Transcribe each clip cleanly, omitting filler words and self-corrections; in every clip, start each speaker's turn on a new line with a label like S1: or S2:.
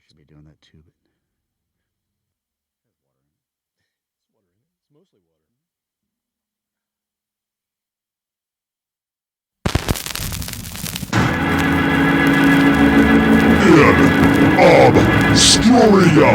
S1: should be doing that too.
S2: It's mostly water.
S3: InObscuria!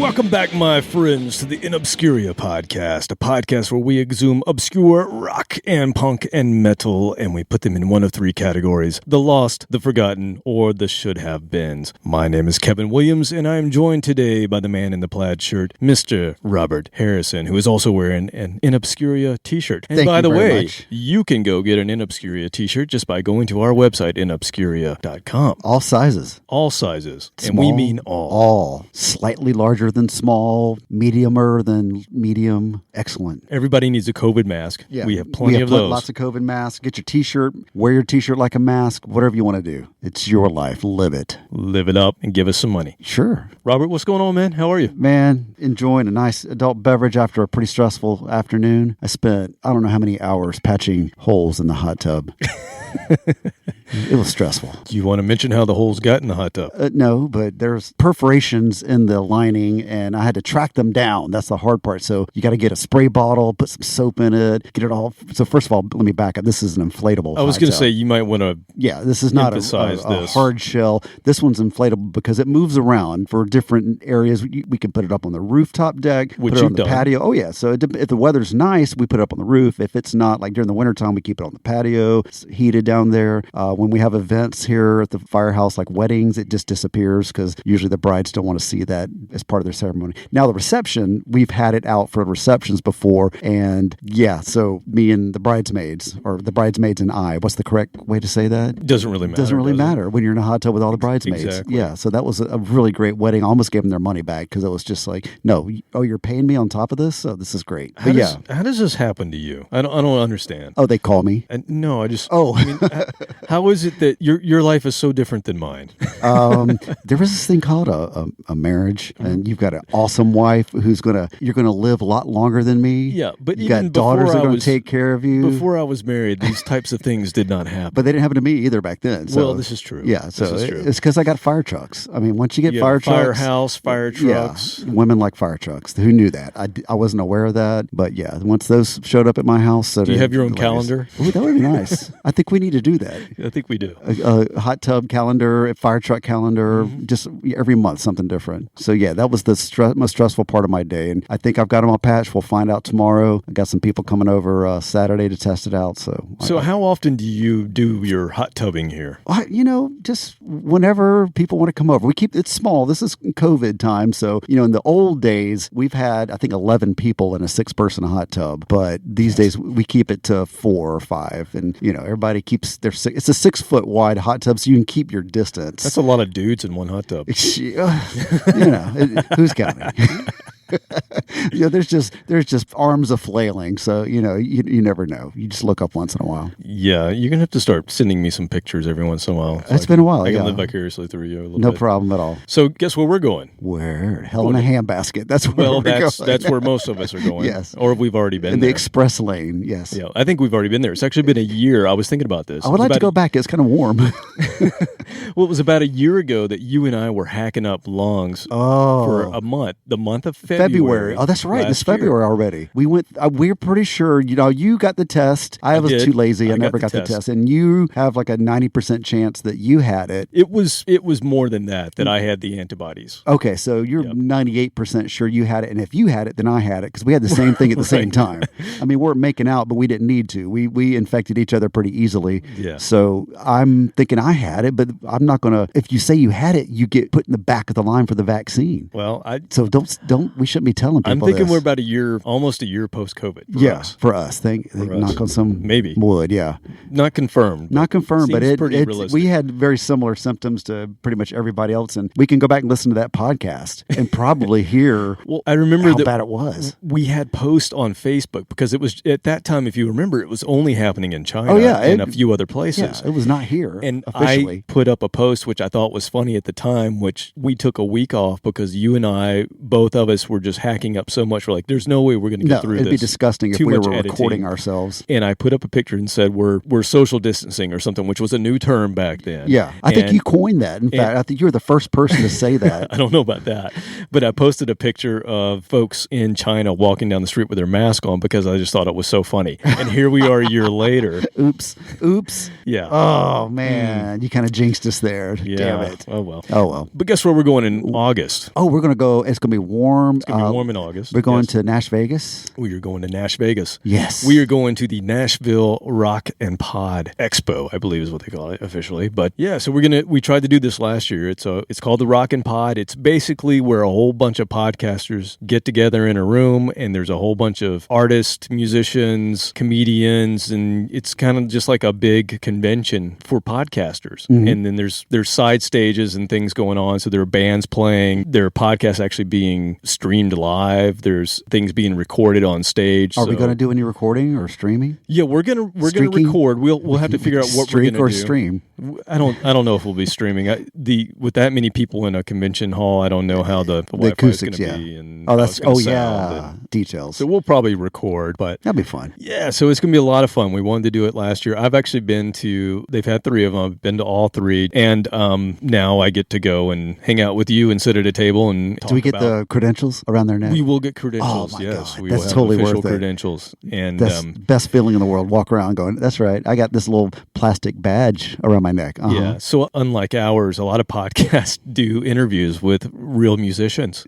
S2: Welcome back, my friends, to the InObscuria podcast, a podcast where we exhume obscure rock and punk and metal, and we put them in one of three categories: the lost, the forgotten, or the should-have-beens. My name is Kevin Williams, and I am joined today by the man in the plaid shirt, Mr. Robert Harrison, who is also wearing an InObscuria t-shirt. And by the way, you can go get an InObscuria t-shirt just by going to our website, inobscuria.com.
S1: All sizes.
S2: All sizes.
S1: Small,
S2: and we mean all.
S1: All. Slightly larger than small, mediumer than medium. Excellent.
S2: Everybody needs a COVID mask.
S1: Yeah.
S2: We have plenty of those.
S1: Lots of COVID masks. Get your t-shirt. Wear your t-shirt like a mask. Whatever you want to do. It's your life. Live it.
S2: Live it up and give us some money.
S1: Sure.
S2: Robert, what's going on, man? How are you?
S1: Man, enjoying a nice adult beverage after a pretty stressful afternoon. I spent, I don't know how many hours patching holes in the hot tub. It was stressful.
S2: Do you want to mention how the holes got in the hot tub?
S1: No, but there's perforations in the lining, and I had to track them down. That's the hard part. So you got to get a spray bottle, put some soap in it, get it all. So first of all, let me back up. This is an inflatable.
S2: I was going to say you might want to.
S1: Yeah, this is not a hard shell. This one's inflatable because it moves around for different areas. We can put it up on the rooftop deck,
S2: which
S1: put it on the
S2: done.
S1: patio. Oh yeah. So if the weather's nice, we put it up on the roof. If it's not, like during the wintertime, we keep it on the patio. It's heated down there. When we have events here at the firehouse, like weddings, it just disappears because usually the brides don't want to see that as part of their ceremony. Now the reception, we've had it out for receptions before, and yeah, so me and the bridesmaids, or the bridesmaids and I, what's the correct way to say that?
S2: Doesn't really matter.
S1: Doesn't really matter when you're in a hot tub with all the bridesmaids.
S2: Exactly.
S1: Yeah, so that was a really great wedding. I almost gave them their money back because it was just like, no, oh, you're paying me on top of this? Oh, this is great.
S2: How does this happen to you? I don't understand.
S1: Oh, they call me?
S2: No, I just.
S1: Oh.
S2: I mean, how is it that your life is so different than mine?
S1: There was this thing called a marriage, and you've got an awesome wife who's you're gonna live a lot longer than me.
S2: Yeah, but
S1: you got daughters that are going to take care of you.
S2: Before I was married, these types of things did not happen.
S1: But they didn't happen to me either back then. So,
S2: well, this is true.
S1: Yeah, so it's because I got fire trucks. I mean, once you get fire trucks,
S2: firehouse, fire trucks.
S1: Yeah, women like fire trucks. Who knew that? I wasn't aware of that. But yeah, once those showed up at my house, so
S2: do you have your own calendar?
S1: Ooh, that would be nice. I think we need to do that.
S2: I think we do.
S1: A hot tub calendar, a fire truck calendar, just every month something different. So yeah, that was the most stressful part of my day, and I think I've got them all patched. We'll find out tomorrow. I got some people coming over Saturday to test it out. So
S2: how often do you do your hot tubbing here?
S1: Just whenever people want to come over. We keep it small. This is COVID time, so in the old days we've had I think 11 people in a 6-person hot tub, but these days we keep it to 4 or 5, and everybody keeps their it's a 6-foot wide hot tub, so you can keep your distance.
S2: That's a lot of dudes in one hot tub.
S1: Who's counting? There's just arms a flailing, so you never know. You just look up once in a while.
S2: Yeah, you're gonna have to start sending me some pictures every once in a while.
S1: It's been a while.
S2: I can live vicariously through you a little bit.
S1: No problem at all.
S2: So guess where we're going?
S1: Where? Hell in a handbasket. That's where we're going.
S2: That's where most of us are going.
S1: Yes,
S2: or we've already been
S1: in
S2: there.
S1: The express lane. Yes.
S2: Yeah, I think we've already been there. It's actually been a year. I was thinking about this.
S1: I would like to go back. It's kind of warm.
S2: Well, it was about a year ago that you and I were hacking up lungs for a month. The month of February.
S1: Oh, that's right. It's February already. We went. We're pretty sure. You got the test. I was too lazy. I never got the test. And you have like a 90% chance that you had it.
S2: It was more than that I had the antibodies.
S1: Okay, so you're 98% sure you had it, and if you had it, then I had it because we had the same thing at the same time. I mean, we're making out, but we didn't need to. We infected each other pretty easily.
S2: Yeah.
S1: So I'm thinking I had it, but I'm not gonna. If you say you had it, you get put in the back of the line for the vaccine.
S2: Well,
S1: so don't. We shouldn't be telling people
S2: I'm thinking
S1: this.
S2: we're about almost a year post-COVID for us.
S1: For us. Thank knock on some
S2: maybe
S1: wood, yeah.
S2: Not confirmed.
S1: Not confirmed, but
S2: pretty realistic.
S1: we had very similar symptoms to pretty much everybody else, and we can go back and listen to that podcast and probably hear
S2: I remember
S1: how
S2: that
S1: bad it was.
S2: We had posts on Facebook because it was, at that time, if you remember, it was only happening in China and a few other places.
S1: Yeah, it was not here
S2: and
S1: officially.
S2: I put up a post, which I thought was funny at the time, which we took a week off because you and I, both of us, were just hacking up so much. We're like, there's no way we're going to get through this.
S1: It'd be disgusting if we were recording ourselves.
S2: And I put up a picture and said, we're social distancing or something, which was a new term back then.
S1: Yeah, I think you coined that. In fact, I think you were the first person to say that.
S2: I don't know about that. But I posted a picture of folks in China walking down the street with their mask on because I just thought it was so funny. And here we are a year later.
S1: Oops.
S2: Yeah.
S1: Oh, man. You kind of jinxed us there.
S2: Yeah.
S1: Damn it.
S2: Oh, well.
S1: But
S2: guess where we're going in August?
S1: Oh, we're going to go. It's going to be warm.
S2: It's going to be warm in August.
S1: We're going to Nash Vegas.
S2: We are going to Nash Vegas.
S1: Yes.
S2: We are going to the Nashville Rock and Pod Expo, I believe is what they call it officially. But yeah, so we tried to do this last year. It's called the Rock and Pod. It's basically where a whole bunch of podcasters get together in a room, and there's a whole bunch of artists, musicians, comedians, and it's kind of just like a big convention for podcasters. Mm-hmm. And then there's side stages and things going on. So there are bands playing, there are podcasts actually being streamed live, there's things being recorded on stage.
S1: Are we going to do any recording or streaming?
S2: Yeah, we're gonna record. We'll have to figure out what we're going to do.
S1: Stream.
S2: I don't know if we'll be streaming. With that many people in a convention hall, I don't know how the Wi-Fi is going to be. And
S1: details.
S2: So we'll probably record, but
S1: that'll be fun.
S2: Yeah, so it's going to be a lot of fun. We wanted to do it last year. I've actually been to. They've had 3 of them. I've been to all 3, and now I get to go and hang out with you and sit at a table and talk.
S1: Do we get the credentials around their neck?
S2: We will get credentials.
S1: Oh my
S2: yes,
S1: God.
S2: we
S1: That's
S2: will have
S1: totally
S2: official
S1: worth it.
S2: Credentials, and
S1: that's best feeling in the world. Walk around going, that's right. I got this little plastic badge around my neck. Uh-huh.
S2: Yeah. So unlike ours, a lot of podcasts do interviews with real musicians.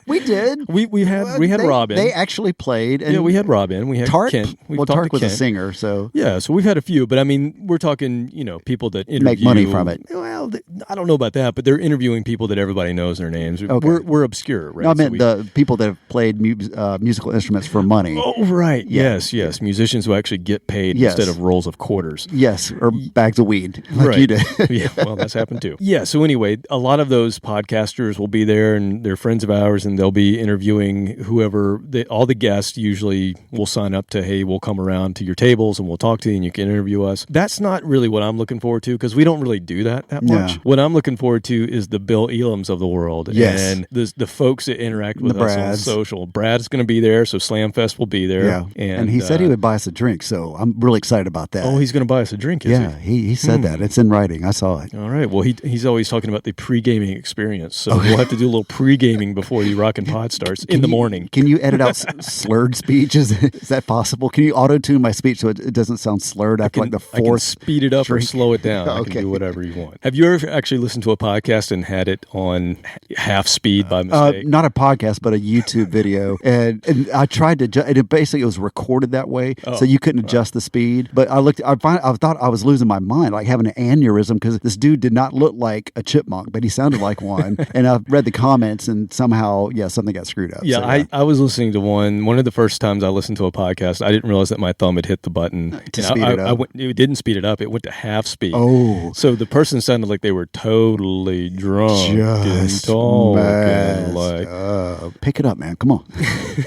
S1: We did.
S2: We had Robin.
S1: They actually played. And
S2: we had Robin. We had
S1: Tart.
S2: Kent.
S1: Tart was
S2: Kent.
S1: a singer, so
S2: yeah. So we've had a few, but I mean, we're talking, people that interview,
S1: make money from it.
S2: Well, I don't know about that, but they're interviewing people that everybody knows their names.
S1: Okay.
S2: We're obscure, right?
S1: No, I meant the people that have played musical instruments for money.
S2: Oh, right.
S1: Yeah.
S2: Yes. Musicians who actually get paid instead of rolls of quarters.
S1: Yes, or bags of weed, like
S2: right.
S1: you did.
S2: Yeah, well, that's happened too. Yeah, so anyway, a lot of those podcasters will be there, and they're friends of ours, and they'll be interviewing whoever. All the guests usually will sign up to, hey, we'll come around to your tables, and we'll talk to you, and you can interview us. That's not really what I'm looking forward to, because we don't really do that much.
S1: Yeah.
S2: What I'm looking forward to is the Bill Elams of the world, and the folks that interact with us on social. Brad's going to be there, so Slamfest will be there.
S1: Yeah, and he said he would buy us a drink, so I'm really excited about that.
S2: Oh, he's going to buy us a drink, is
S1: he said that. It's in writing. I saw it.
S2: All right. Well, he's always talking about the pre-gaming experience, so we'll have to do a little pre-gaming before the Rock and Pod starts in the morning.
S1: Can you edit out slurred speech? Is that possible? Can you auto-tune my speech so it doesn't sound slurred after like the 4th?
S2: I can speed it up
S1: drink.
S2: or slow it down. I can do whatever you want. Have you ever actually listened to a podcast and had it on half speed by mistake?
S1: Not a podcast, but a YouTube video. And I tried to, and it was recorded that way, so you couldn't adjust the speed. But I thought I was losing my mind, like having an aneurysm, because this dude did not look like a chipmunk, but he sounded like one. And I read the comments, and somehow, something got screwed up.
S2: Yeah, so, I was listening to one of the first times I listened to a podcast. I didn't realize that my thumb had hit the button
S1: to speed it up.
S2: It didn't speed it up. It went to half speed.
S1: Oh,
S2: so the person sounded like they were totally drunk and talking.
S1: Pick it up, man. Come on,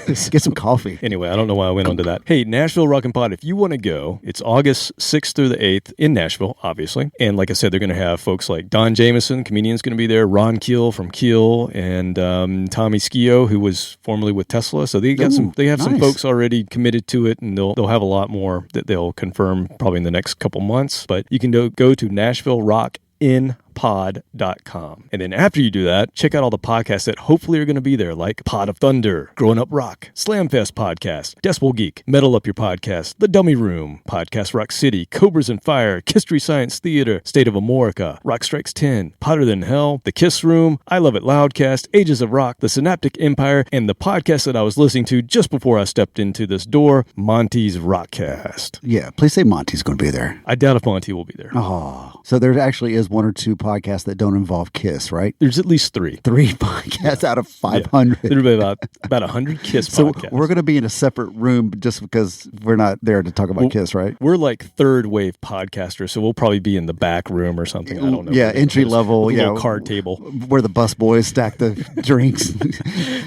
S1: get some coffee.
S2: Anyway, I don't know why I went on to that. Hey, Nashville Rock and Pod. If you want to go, it's August 6th through the 8th in Nashville, obviously. And like I said, they're going to have folks like Don Jameson, comedian's going to be there, Ron Keel from Keel, and Tommy Skio, who was formerly with Tesla. So they have some folks already committed to it, and they'll have a lot more that they'll confirm probably in the next couple months. But you can go to Nashville Rock in pod.com. And then after you do that, check out all the podcasts that hopefully are going to be there, like Pod of Thunder, Growing Up Rock, Slamfest Podcast, Decibel Geek, Metal Up Your Podcast, The Dummy Room, Podcast Rock City, Cobras and Fire, History Science Theater, State of Amorica, Rock Strikes 10, Hotter Than Hell, The Kiss Room, I Love It Loudcast, Ages of Rock, The Synaptic Empire, and the podcast that I was listening to just before I stepped into this door, Monty's Rockcast.
S1: Yeah, please say Monty's going to be there.
S2: I doubt if Monty will be there.
S1: Oh, so there actually is 1 or 2 podcasts podcasts that don't involve Kiss, right?
S2: There's at least 3.
S1: 3 podcasts out of 500.
S2: Yeah. There'll be about 100 Kiss podcasts.
S1: So we're going to be in a separate room just because we're not there to talk about Kiss, right?
S2: We're like third wave podcasters, so we'll probably be in the back room or something. I don't know.
S1: Yeah, entry level.
S2: With a little card table
S1: where the bus boys stack the drinks.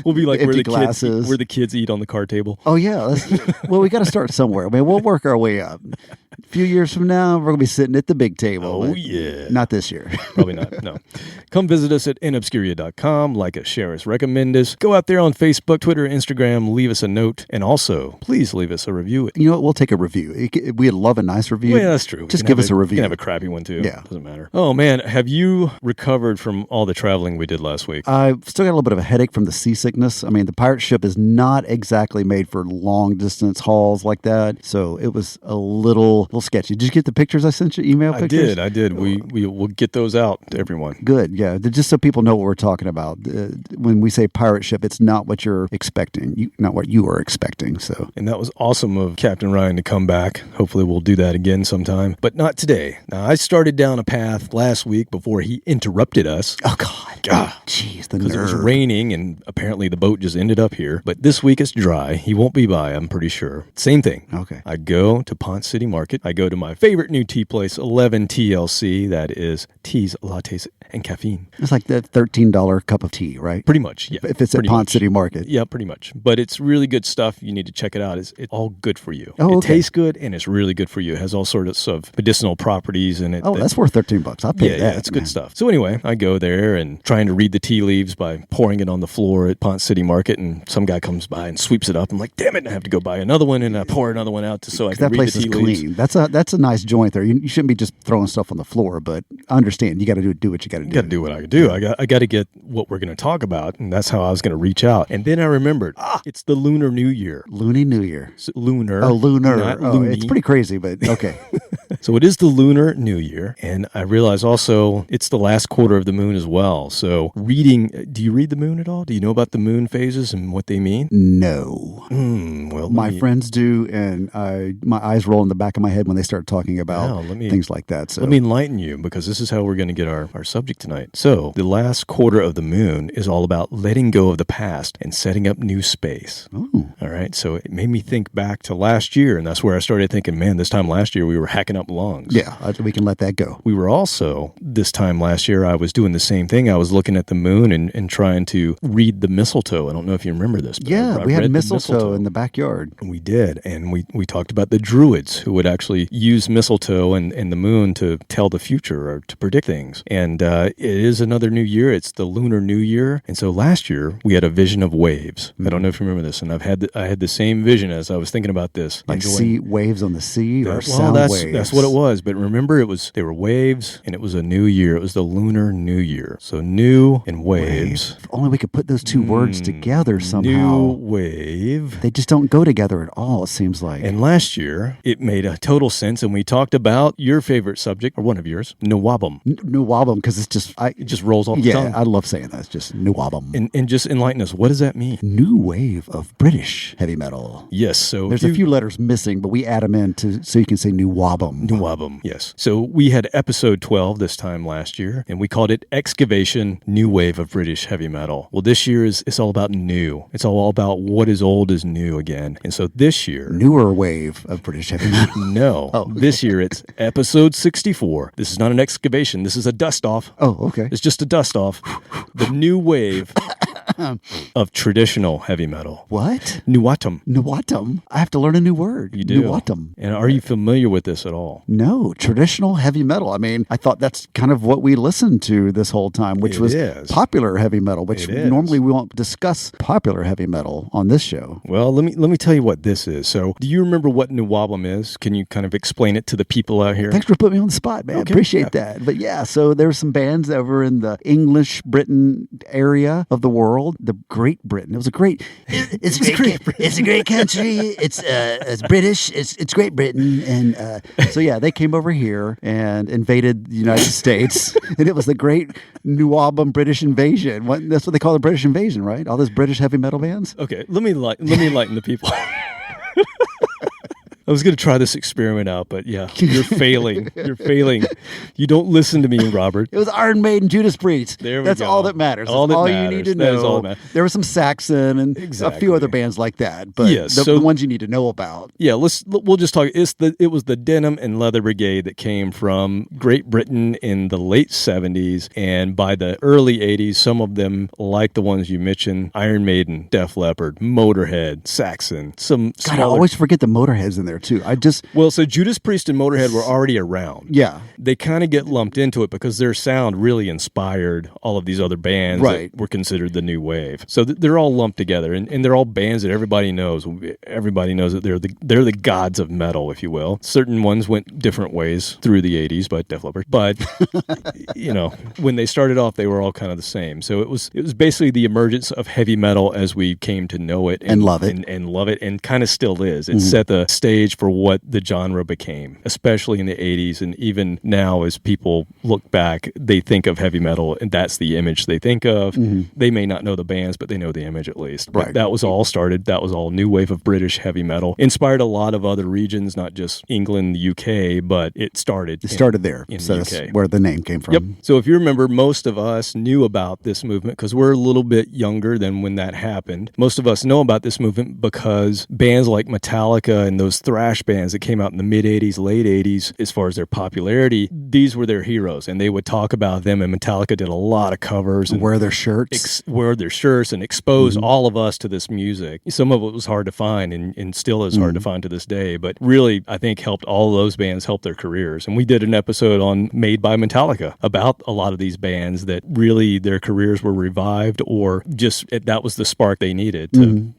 S2: We'll be like where
S1: the
S2: kids eat on the card table.
S1: Oh yeah. Well, we got to start somewhere. I mean, we'll work our way up. A few years from now, we're going to be sitting at the big table.
S2: Oh, yeah.
S1: Not this year.
S2: Probably not, no. Come visit us at inobscuria.com. Like us, share us, recommend us. Go out there on Facebook, Twitter, Instagram. Leave us a note. And also, please leave us a review.
S1: You know what? We'll take a review. We'd love a nice review.
S2: Well, yeah, that's true.
S1: Just give us a review.
S2: You can have a crappy one, too.
S1: Yeah.
S2: Doesn't matter. Oh, man. Have you recovered from all the traveling we did last week?
S1: I've still got a little bit of a headache from the seasickness. I mean, the pirate ship is not exactly made for long-distance hauls like that. So it was a little sketchy. Did you get the pictures I sent you? Email pictures?
S2: I did. We'll get those out to everyone.
S1: Good, yeah. Just so people know what we're talking about. When we say pirate ship, it's not what you're expecting, not what you are expecting. So,
S2: and that was awesome of Captain Ryan to come back. Hopefully we'll do that again sometime, but not today. Now, I started down a path last week before he interrupted us.
S1: Oh, God. Jeez, the nerve.
S2: Because it was raining, and apparently the boat just ended up here. But this week it's dry. He won't be by, I'm pretty sure. Same thing.
S1: Okay.
S2: I go to Ponce City Market. I go to my favorite new tea place, 11 TLC. That is teas, lattes, and caffeine.
S1: It's like the $13 cup of tea, right?
S2: Pretty much, yeah.
S1: If it's at Ponce City Market.
S2: Yeah, pretty much. But it's really good stuff. You need to check it out. It's all good for you.
S1: Oh, okay.
S2: It tastes good, and it's really good for you. It has all sorts of medicinal properties in it.
S1: Oh, that's worth $13. I'll pay that.
S2: Yeah, it's good stuff. So anyway, I go there and trying to read the tea leaves by pouring it on the floor at Ponce City Market, and some guy comes by and sweeps it up. I'm like, damn it, and I have to go buy another one, and I pour another one out so I can read the tea leaves.
S1: That place is clean. That's a nice joint there. You shouldn't be just throwing stuff on the floor, but I understand. You got to do what you got to do.
S2: You got to do what I can do. I got to get what we're going to talk about, and that's how I was going to reach out. And then I remembered, it's the Lunar New Year.
S1: Loony New Year.
S2: Lunar.
S1: Oh, lunar.
S2: Not
S1: loony. It's pretty crazy, but okay.
S2: So it is the Lunar New Year, and I realize also it's the last quarter of the moon as well. So do you read the moon at all? Do you know about the moon phases and what they mean?
S1: No.
S2: Well,
S1: my friends do, and my eyes roll in the back of my head when they start talking about things like that. So
S2: let me enlighten you, because this is how we're going to get our subject tonight. So the last quarter of the moon is all about letting go of the past and setting up new space.
S1: Ooh.
S2: All right. So it made me think back to last year, and that's where I started thinking, man, this time last year we were hacking up lungs.
S1: Yeah, we can let that go.
S2: We were also, this time last year, I was doing the same thing. I was looking at the moon and trying to read the mistletoe. I don't know if you remember this. But
S1: yeah, we had mistletoe in the backyard.
S2: We did. And we talked about the druids who would actually use mistletoe and the moon to tell the future or to predict things. And it is another new year. It's the Lunar New Year. And so last year, we had a vision of waves. I don't know if you remember this. And I had the same vision as I was thinking about this.
S1: Like sea waves on the sea or sound waves?
S2: That's what it was. But remember, they were waves, and it was a new year. It was the Lunar New Year. So new and waves.
S1: If only we could put those two words together somehow.
S2: New wave.
S1: They just don't go together at all, it seems like.
S2: And last year, it made a total sense, and we talked about your favorite subject, or one of yours, Nuwabum.
S1: Nuwabum, because it's just...
S2: it just rolls off the tongue.
S1: Yeah, I love saying that. It's just Nuwabum.
S2: And just enlighten us. What does that mean?
S1: New wave of British heavy metal.
S2: Yes, so...
S1: There's a few letters missing, but we add them in so you can say Nuwabum.
S2: Nuwabum, yes. So we had episode 12 this time last year, and we called it Excavation, New Wave of British Heavy Metal. Well, this year it's all about new. It's all about what is old is new again. And so this year...
S1: Newer wave of British heavy metal.
S2: No. This year it's episode 64. This is not an excavation. This is a dust-off.
S1: Oh, okay.
S2: It's just a dust-off. The new wave of traditional heavy metal.
S1: What?
S2: Nuwabum.
S1: I have to learn a new word.
S2: You do.
S1: Nuwabum.
S2: And are you familiar with this at all?
S1: No. Traditional heavy metal. I mean, I thought that's kind of what we listened to this whole time, which was popular heavy metal, which normally we won't discuss popular heavy metal on this show.
S2: Well, let me tell you what this is. So, do you remember what Nuwabum is? Can you kind of explain it to the people out here?
S1: Thanks for putting me on the spot, man.
S2: Okay.
S1: Appreciate that. But yeah, so there's some bands over in the English Britain area of the world, the Great Britain. It was a great. It's a great country. It's British. It's Great Britain, and so yeah, they came over here and invaded the United States, and it was the Great Nuwabum British Invasion. That's what they call the British Invasion, right? All those British heavy metal bands.
S2: Okay, let me enlighten the people. I was going to try this experiment out, but yeah, you're failing. You're failing. You don't listen to me, Robert.
S1: It was Iron Maiden, Judas Priest.
S2: That's
S1: all that matters.
S2: All
S1: That's
S2: that
S1: all
S2: matters.
S1: you need to
S2: That is all
S1: know.
S2: that matters.
S1: There was some Saxon and a few other bands like that, but the ones you need to know about.
S2: Yeah, we'll just talk. It was the Denim and Leather Brigade that came from Great Britain in the late 70s, and by the early 80s, some of them, like the ones you mentioned, Iron Maiden, Def Leppard, Motorhead, Saxon, some
S1: God, I always forget the Motorhead's in there too.
S2: So Judas Priest and Motorhead were already around.
S1: Yeah.
S2: They kind of get lumped into it because their sound really inspired all of these other bands that were considered the new wave. So they're all lumped together, and they're all bands that everybody knows. Everybody knows that they're the gods of metal, if you will. Certain ones went different ways through the 80s, but Def Leppard. But when they started off, they were all kind of the same. So it was basically the emergence of heavy metal as we came to know it
S1: and love it,
S2: and love it, and kind of still is. It set the stage for what the genre became, especially in the 80s, and even now as people look back, they think of heavy metal, and that's the image they think of. They may not know the bands, but they know the image at least.
S1: Right.
S2: But that was all new wave of British heavy metal. Inspired a lot of other regions, not just England, the UK, but it started
S1: there.
S2: In
S1: So
S2: the UK.
S1: that's where the name came from.
S2: Yep. So if you remember, most of us knew about this movement because we're a little bit younger than when that happened. Most of us know about this movement because bands like Metallica and those thrash bands that came out in the mid-'80s, late 80s, as far as their popularity, these were their heroes, and they would talk about them, and Metallica did a lot of covers. And
S1: wear their shirts.
S2: And expose all of us to this music. Some of it was hard to find and still is hard to find to this day, but really, I think helped all those bands help their careers. And we did an episode on Made by Metallica about a lot of these bands that really their careers were revived, or just that was the spark they needed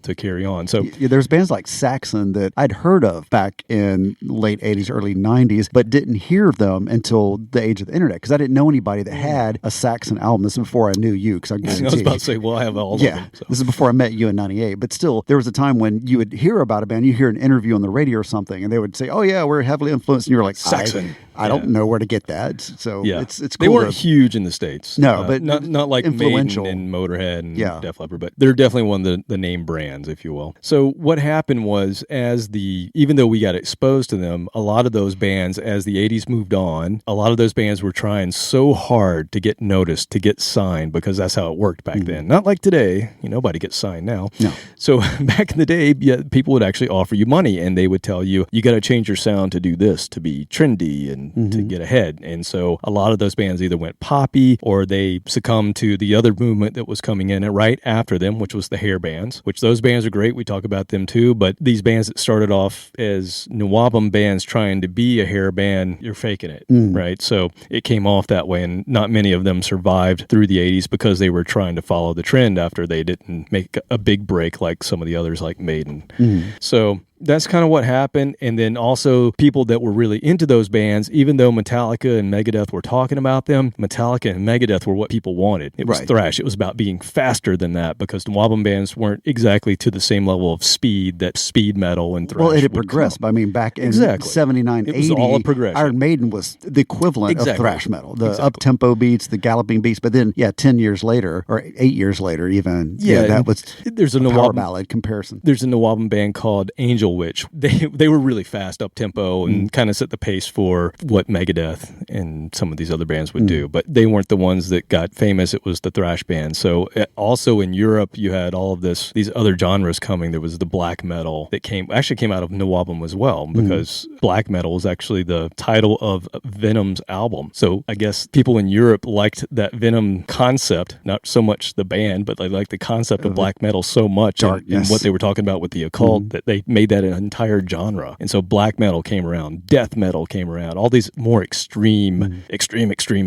S2: to carry on. So
S1: there's bands like Saxon that I'd heard of back in late 80s, early 90s, but didn't hear them until the age of the internet because I didn't know anybody that had a Saxon album. This is before I knew you, because I
S2: was about to say, well, I have all of them. So.
S1: This is before I met you in 98, but still, there was a time when you would hear about a band, you hear an interview on the radio or something, and they would say, oh yeah, we're heavily influenced, and you were like,
S2: Saxon.
S1: I don't know where to get that. So it's cool.
S2: They weren't huge in the States.
S1: No, but
S2: not like
S1: influential.
S2: Maiden and Motorhead and Def Leppard, but they're definitely one of the name brands, if you will. So what happened was, even though we got exposed to them, a lot of those bands, as the 80s moved on, a lot of those bands were trying so hard to get noticed, to get signed, because that's how it worked back then. Not like today. Nobody gets signed now.
S1: No.
S2: So back in the day, people would actually offer you money, and they would tell you, you got to change your sound to do this, to be trendy and to get ahead. And so a lot of those bands either went poppy or they succumbed to the other movement that was coming in right after them, which was the hair bands, which those bands are great. We talk about them too. But these bands that started off as Nawabum bands trying to be a hair band, you're faking it, right? So it came off that way, and not many of them survived through the 80s because they were trying to follow the trend after they didn't make a big break like some of the others like Maiden. So that's kind of what happened. And then also people that were really into those bands, even though Metallica and Megadeth were talking about them, Metallica and Megadeth were what people wanted. It was thrash. It was about being faster than that, because the Nawabum bands weren't exactly to the same level of speed that speed metal and thrash.
S1: Well, it had progressed. I mean, back in 79, 80,
S2: it was all a progression.
S1: Iron Maiden was the equivalent of thrash metal, the up-tempo beats, the galloping beats. But then, 10 years later, or 8 years later even, that was
S2: there's a
S1: power ballad comparison.
S2: There's a Nawabum band called Angel Witch. They were really fast up tempo and kind of set the pace for what Megadeth and some of these other bands would do. But they weren't the ones that got famous. It was the thrash band. So also in Europe, you had all of these other genres coming. There was the black metal that came out of Nawabum as well, because black metal was actually the title of Venom's album. So I guess people in Europe liked that Venom concept, not so much the band, but they liked the concept of black metal so much and what they were talking about with the occult that they made that an entire genre. And so black metal came around, death metal came around, all these more extreme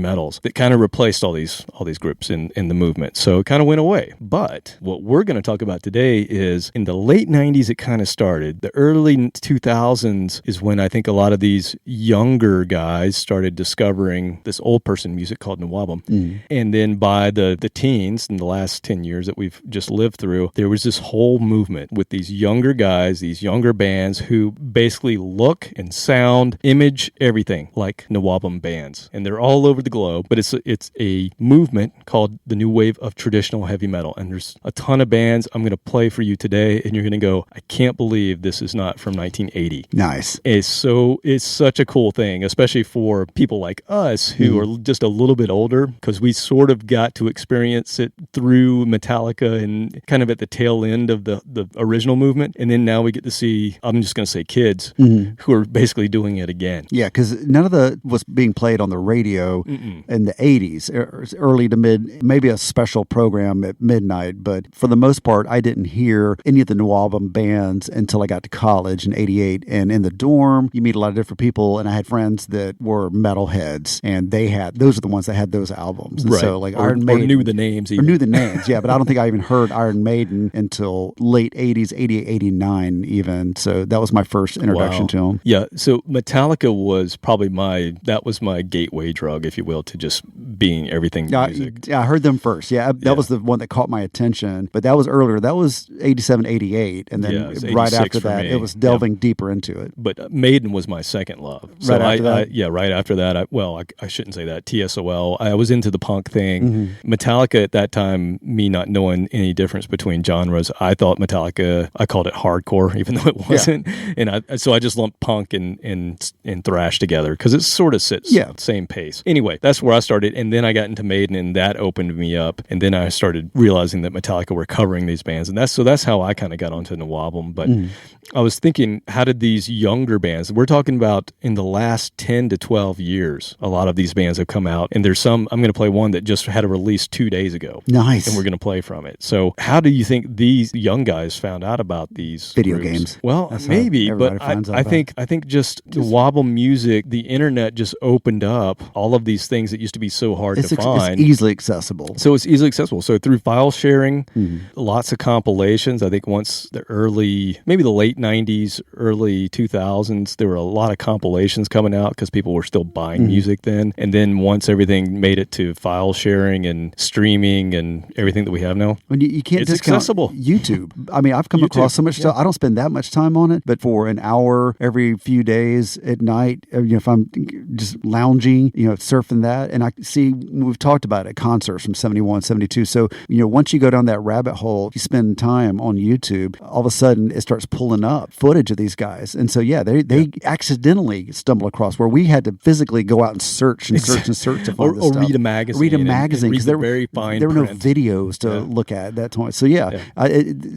S2: metals that kind of replaced all these groups in the movement. So it kind of went away. But what we're going to talk about today is in the late 90s, it kind of started. The early 2000s is when I think a lot of these younger guys started discovering this old person music called Nawabum. And then by the teens, in the last 10 years that we've just lived through, there was this whole movement with these younger guys, these young younger bands who basically look and sound, image, everything like Nawabum bands. And they're all over the globe, but it's a movement called the New Wave of Traditional Heavy Metal. And there's a ton of bands I'm going to play for you today, and you're going to go, I can't believe this is not from 1980.
S1: Nice.
S2: It's such a cool thing, especially for people like us who are just a little bit older, because we sort of got to experience it through Metallica and kind of at the tail end of the original movement. And then now we get to see, I'm just going to say kids, who are basically doing it again.
S1: Yeah, because none of the was being played on the radio in the 80s, early to mid, maybe a special program at midnight. But for the most part, I didn't hear any of the new album bands until I got to college in 88. And in the dorm, you meet a lot of different people. And I had friends that were metalheads, and those are the ones that had those albums. And
S2: right.
S1: So like
S2: Iron Maiden. Or knew the names.
S1: Even. Or knew the names, yeah. But I don't think I even heard Iron Maiden until late 80s, 88, 89 even. So that was my first introduction to them.
S2: Yeah. So Metallica was probably my gateway drug, if you will, to just being everything music.
S1: Yeah, I heard them first. Yeah, that was the one that caught my attention. But that was earlier. That was 87, 88. And then right after that, it was delving deeper into it.
S2: But Maiden was my second love. So right after that, I shouldn't say that. TSOL. I was into the punk thing. Metallica at that time, me not knowing any difference between genres, I thought Metallica, I called it hardcore, even though it wasn't. And so I just lumped punk and thrash together because it sort of sits same pace. Anyway, that's where I started. And then I got into Maiden, and that opened me up. And then I started realizing that Metallica were covering these bands. And that's how I kind of got onto Nawabum. But I was thinking, how did these younger bands, we're talking about in the last 10 to 12 years, a lot of these bands have come out. And there's some, I'm going to play one that just had a release 2 days ago.
S1: Nice.
S2: And we're going to play from it. So how do you think these young guys found out about these
S1: video
S2: groups?
S1: games?
S2: Well, maybe, but I think just Nawabum music, the internet just opened up all of these things that used to be so hard to find.
S1: It's easily accessible.
S2: So it's easily accessible. So through file sharing, lots of compilations. I think once maybe the late 90s, early 2000s, there were a lot of compilations coming out because people were still buying music then. And then once everything made it to file sharing and streaming and everything that we have now,
S1: you can't
S2: it's
S1: discount
S2: accessible.
S1: YouTube. I mean, I've come across so much stuff. I don't spend that much time on it, but for an hour every few days at night, if I'm just lounging, surfing that, and I see, we've talked about it, concerts from 71, 72. So, once you go down that rabbit hole, you spend time on YouTube, all of a sudden it starts pulling up footage of these guys. And so, they accidentally stumble across where we had to physically go out and search and search and search to find this stuff.
S2: Read a magazine.
S1: Because there were no videos to look at that time. So,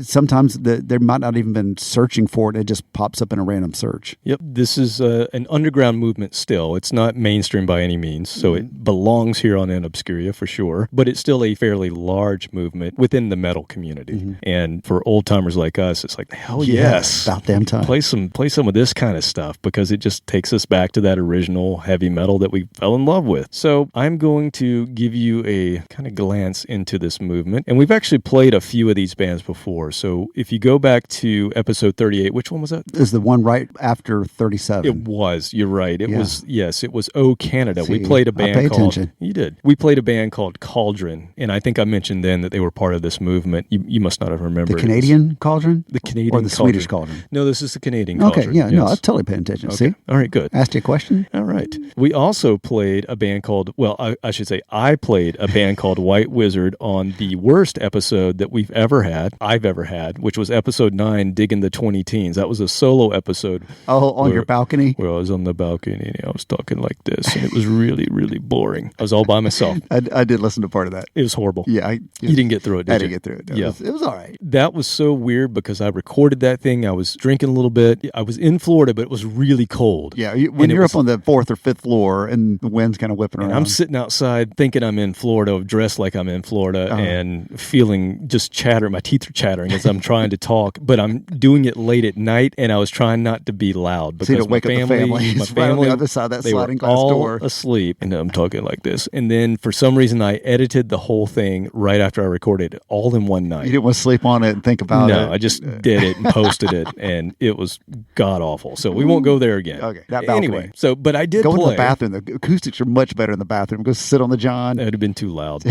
S1: sometimes they might not even been searching for it. It just pops up in a random search.
S2: Yep. This is an underground movement still. It's not mainstream by any means, so it belongs here on InObscuria for sure, but it's still a fairly large movement within the metal community. And for old-timers like us, it's like, hell yes.
S1: About damn time.
S2: Play some of this kind of stuff because it just takes us back to that original heavy metal that we fell in love with. So I'm going to give you a kind of glance into this movement. And we've actually played a few of these bands before. So if you go back to episode 38, which one was that?
S1: It was the one right after 37.
S2: It was. You're right. It was Oh Canada.
S1: See,
S2: we played a band called...
S1: Attention.
S2: You did. We played a band called Cauldron. And I think I mentioned then that they were part of this movement. You must not have remembered.
S1: The Canadian Cauldron?
S2: The Canadian
S1: Or the
S2: Cauldron.
S1: Swedish Cauldron?
S2: No, this is the Canadian Cauldron.
S1: Okay, yeah. No, I'm totally paying attention.
S2: Okay.
S1: See?
S2: All right, good.
S1: Asked you a question?
S2: All right. We also played a band called, I should say I played a band called White Wizzard on the worst episode that I've ever had, which was episode 9, Digging the 20 Teens. That was a solo episode.
S1: Oh, on your balcony?
S2: Where I was on the balcony and I was talking like this, and it was really, really boring. I was all by myself.
S1: I did listen to part of that.
S2: It was horrible.
S1: Yeah.
S2: You didn't get through it, did you?
S1: I didn't get through it. No, it was all right.
S2: That was so weird because I recorded that thing. I was drinking a little bit. I was in Florida, but it was really cold.
S1: Yeah, when you're up on the 4th or 5th floor and the wind's kind of whipping around.
S2: I'm sitting outside thinking I'm in Florida, dressed like I'm in Florida, and feeling just chattering. My teeth are chattering as I'm trying to talk, but I'm doing it late at night, and I was trying not to be loud because
S1: to wake up the family.
S2: My
S1: family right on the other side of that sliding glass door.
S2: Asleep, and I'm talking like this. And then for some reason, I edited the whole thing right after I recorded it, all in one night.
S1: You didn't want to sleep on it and think about it?
S2: No, I just did it and posted it, and it was god awful. So we won't go there again.
S1: Okay, that balcony.
S2: Anyway, but I did
S1: go
S2: play.
S1: Go in the bathroom. The acoustics are much better in the bathroom. Go sit on the john.
S2: It would have been too loud.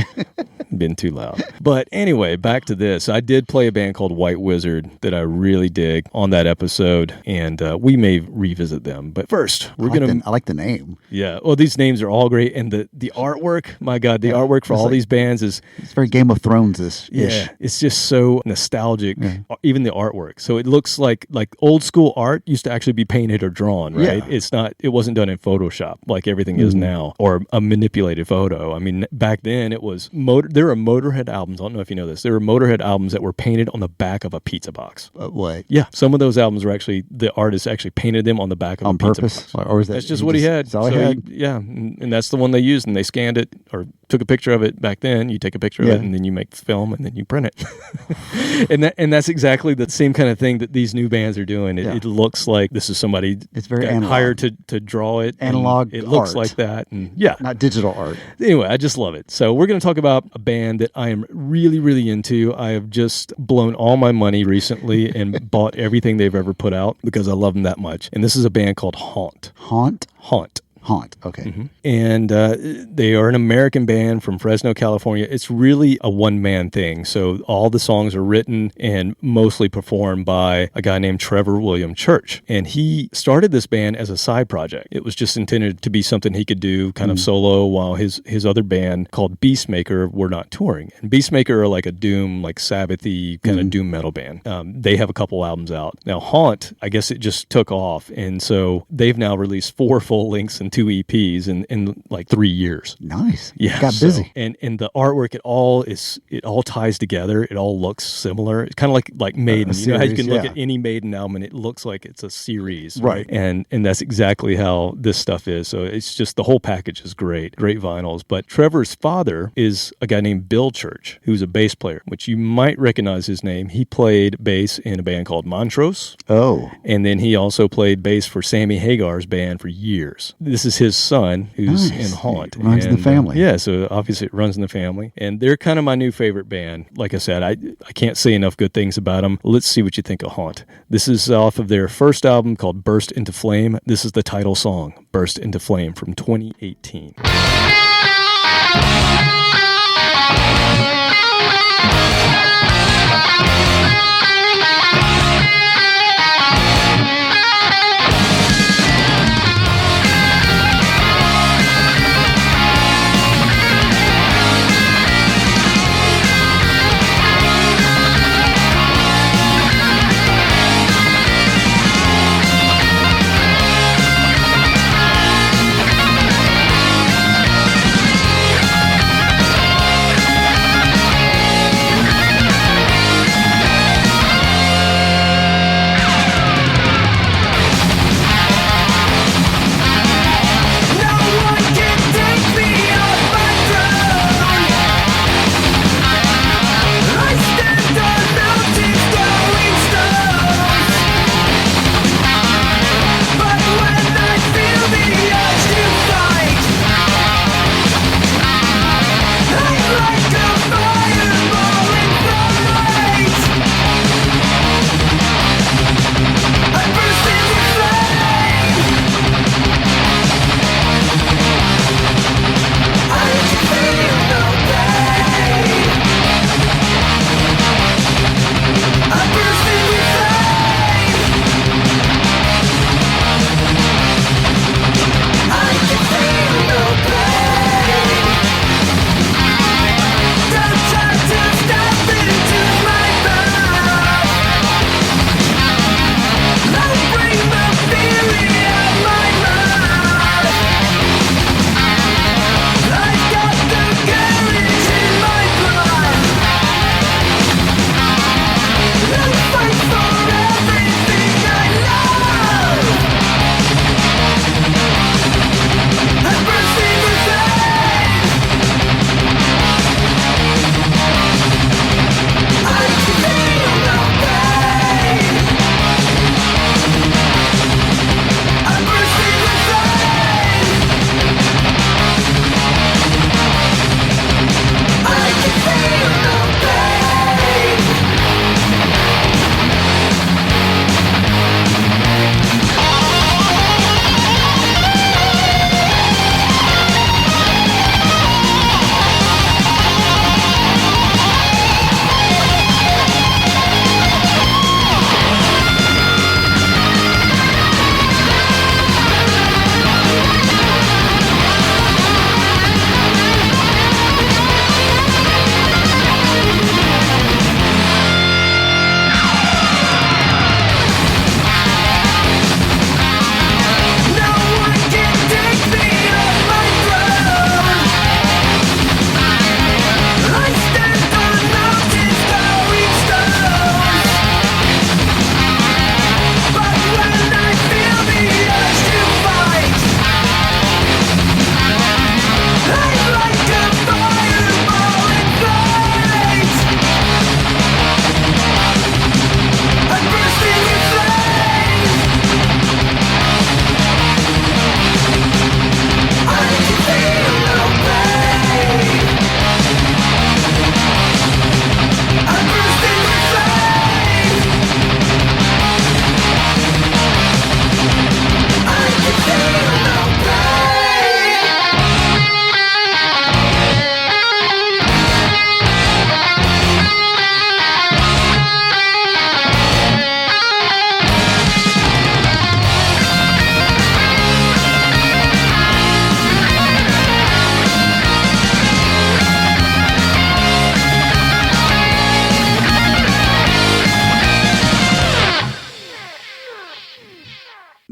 S2: been too loud. But anyway, back to this. I did play a band called White Wizzard that I really dig on that episode, and we may revisit them. But first,
S1: I like the name.
S2: Yeah. Well, these names are all great, and the artwork, my God, the artwork for all these bands is...
S1: It's very Game of Thrones-ish.
S2: Yeah, it's just so nostalgic, even the artwork. So it looks like old school art used to actually be painted or drawn, right?
S1: Yeah.
S2: It wasn't done in Photoshop like everything is now, or a manipulated photo. I mean, back then it was, there are Motorhead albums, I don't know if you know this, there were Motorhead albums that were painted on the back of a pizza box.
S1: What?
S2: Yeah, some of those albums were actually, the artist actually painted them on the back of a pizza box.
S1: Or was that...
S2: That's just what he had.
S1: That's all he had?
S2: And that's the one they used, and they scanned it, or took a picture of it back then. You take a picture of it, and then you make film, and then you print it. and that's exactly the same kind of thing that these new bands are doing. It looks like this is somebody
S1: it's very analog.
S2: Hired to draw it.
S1: Analog
S2: It looks
S1: art.
S2: Like that. And
S1: not digital art.
S2: Anyway, I just love it. So we're going to talk about a band that I am really, really into. I have just blown all my money recently and bought everything they've ever put out because I love them that much. And this is a band called Haunt.
S1: Haunt?
S2: Haunt.
S1: Haunt, okay.
S2: Mm-hmm. And they are an American band from Fresno, California. It's really a one-man thing. So all the songs are written and mostly performed by a guy named Trevor William Church. And he started this band as a side project. It was just intended to be something he could do kind of solo while his other band called Beastmaker were not touring. And Beastmaker are like a doom, like Sabbath-y kind of doom metal band. They have a couple albums out. Now Haunt, I guess it just took off. And so they've now released 4 full lengths and 2 EPs in like 3 years.
S1: Nice.
S2: Yeah.
S1: Got busy.
S2: And the artwork, it all ties together. It all looks similar. It's kind of like Maiden.
S1: Series,
S2: you know how you can look at any Maiden album and it looks like it's a series.
S1: Right.
S2: And that's exactly how this stuff is. So it's just the whole package is great. Great vinyls. But Trevor's father is a guy named Bill Church, who's a bass player, which you might recognize his name. He played bass in a band called Montrose.
S1: Oh.
S2: And then he also played bass for Sammy Hagar's band for years. This is his son who's in Haunt.
S1: It runs in the family.
S2: Yeah, so obviously it runs in the family. And they're kind of my new favorite band. Like I said, I can't say enough good things about them. Let's see what you think of Haunt. This is off of their first album called Burst Into Flame. This is the title song, Burst Into Flame, from 2018.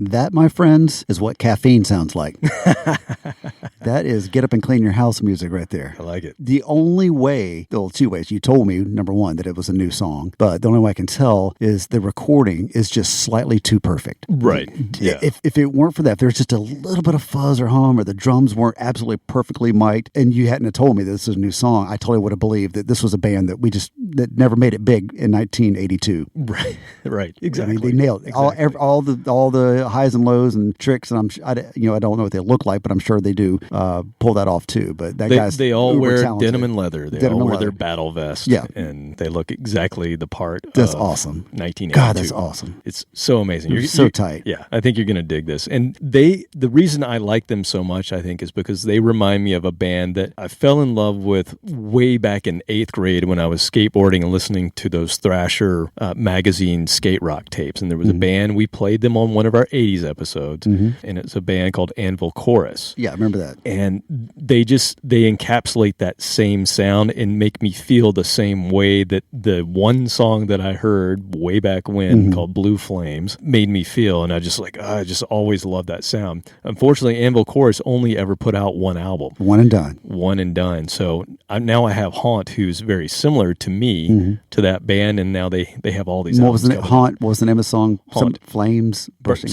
S1: That, my friends, is what caffeine sounds like. That is get up and clean your house music right there.
S2: I like it.
S1: The only way, well, two ways. You told me, number one, that it was a new song, but the only way I can tell is the recording is just slightly too perfect.
S2: Right. Yeah.
S1: If it weren't for that, if there's just a little bit of fuzz or hum, or the drums weren't absolutely perfectly mic'd, and you hadn't have told me that this is a new song, I totally would have believed that this was a band that that never made it big in 1982.
S2: Right. Right. Exactly.
S1: I mean, they nailed it.
S2: Exactly.
S1: All the highs and lows and tricks, and I don't know what they look like, but I'm sure they do pull that off too. But
S2: they all wear
S1: talented.
S2: denim and leather. They all wear their battle vest.
S1: Yeah,
S2: and they look exactly the part.
S1: That's awesome.
S2: 1982.
S1: God, that's awesome.
S2: It's so amazing.
S1: You're so tight.
S2: Yeah, I think you're going to dig this. And the reason I like them so much, I think, is because they remind me of a band that I fell in love with way back in 8th grade when I was skateboarding and listening to those Thrasher magazine skate rock tapes. And there was a band, we played them on one of our 80s episodes, and it's a band called Anvil Chorus.
S1: Yeah, I remember that.
S2: And they encapsulate that same sound and make me feel the same way that the one song that I heard way back when called Blue Flames made me feel. And I just always loved that sound. Unfortunately, Anvil Chorus only ever put out one album.
S1: One and done.
S2: One and done. So now I have Haunt, who's very similar to me, to that band, and now they have all these albums.
S1: What was the Haunt? What was the name of the song?
S2: Haunt.
S1: Flames?
S2: Burst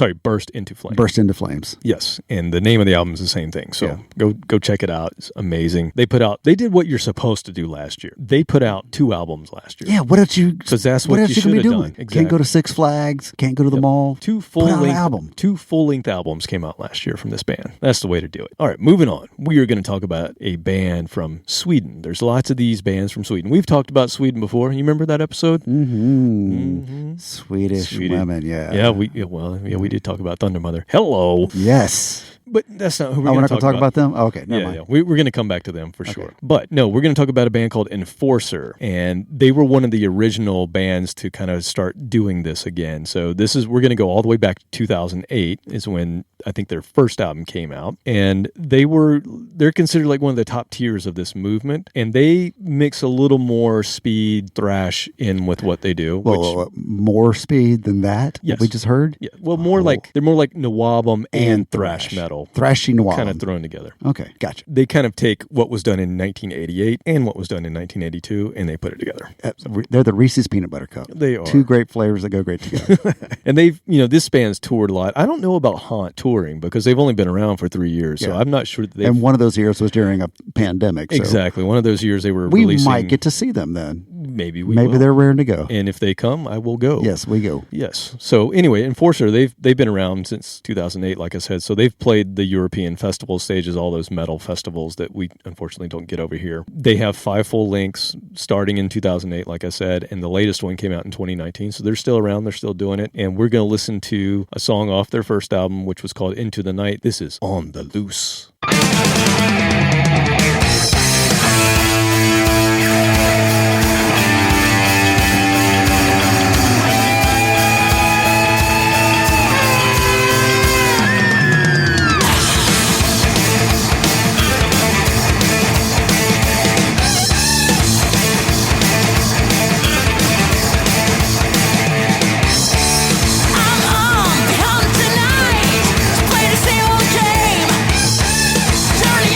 S2: Into Flames.
S1: Burst Into Flames.
S2: Yes, and the name of the album is the same thing. So go check it out. It's amazing. They did what you're supposed to do last year. They put out 2 albums last year.
S1: Yeah, what else you?
S2: Because that's what you should have done. Exactly.
S1: Can't go to Six Flags. Can't go to the mall.
S2: 2 full-length albums came out last year from this band. That's the way to do it. All right, moving on. We are going to talk about a band from Sweden. There's lots of these bands from Sweden. We've talked about Sweden before. You remember that episode?
S1: Swedish women, yeah.
S2: Yeah, we did talk about Thunder Mother. Hello.
S1: Yes.
S2: But that's not who we're
S1: going
S2: to
S1: talk about them? Oh, okay, never mind.
S2: Yeah. We're going to come back to them for sure. But no, we're going to talk about a band called Enforcer, and they were one of the original bands to kind of start doing this again. So we're going to go all the way back to 2008 is when I think their first album came out, and they're considered like one of the top tiers of this movement, and they mix a little more speed thrash in with what they do.
S1: Well, more speed than that?
S2: Yes.
S1: We just heard?
S2: Yeah. Well, they're more like Nawabum and thrash metal.
S1: Thrashy Nawabum.
S2: Kind of thrown together.
S1: Okay, gotcha.
S2: They kind of take what was done in 1988 and what was done in 1982, and they put it together.
S1: They're the Reese's Peanut Butter Cup.
S2: They are.
S1: 2 great flavors that go great together.
S2: And this band's toured a lot. I don't know about Haunt touring because they've only been around for 3 years, so I'm not sure that
S1: and one of those years was during a pandemic. So
S2: exactly. One of those years they were
S1: we might get to see them then.
S2: Maybe
S1: they're raring to go.
S2: And if they come, I will go.
S1: Yes, we go.
S2: Yes. So anyway, Enforcer, they've been around since 2008, like I said. So they've played the European festival stages, all those metal festivals that we unfortunately don't get over here. They have 5 full lengths starting in 2008, like I said, and the latest one came out in 2019. So they're still around. They're still doing it. And we're going to listen to a song off their first album, which was called Into the Night. This is On the Loose.
S4: Turning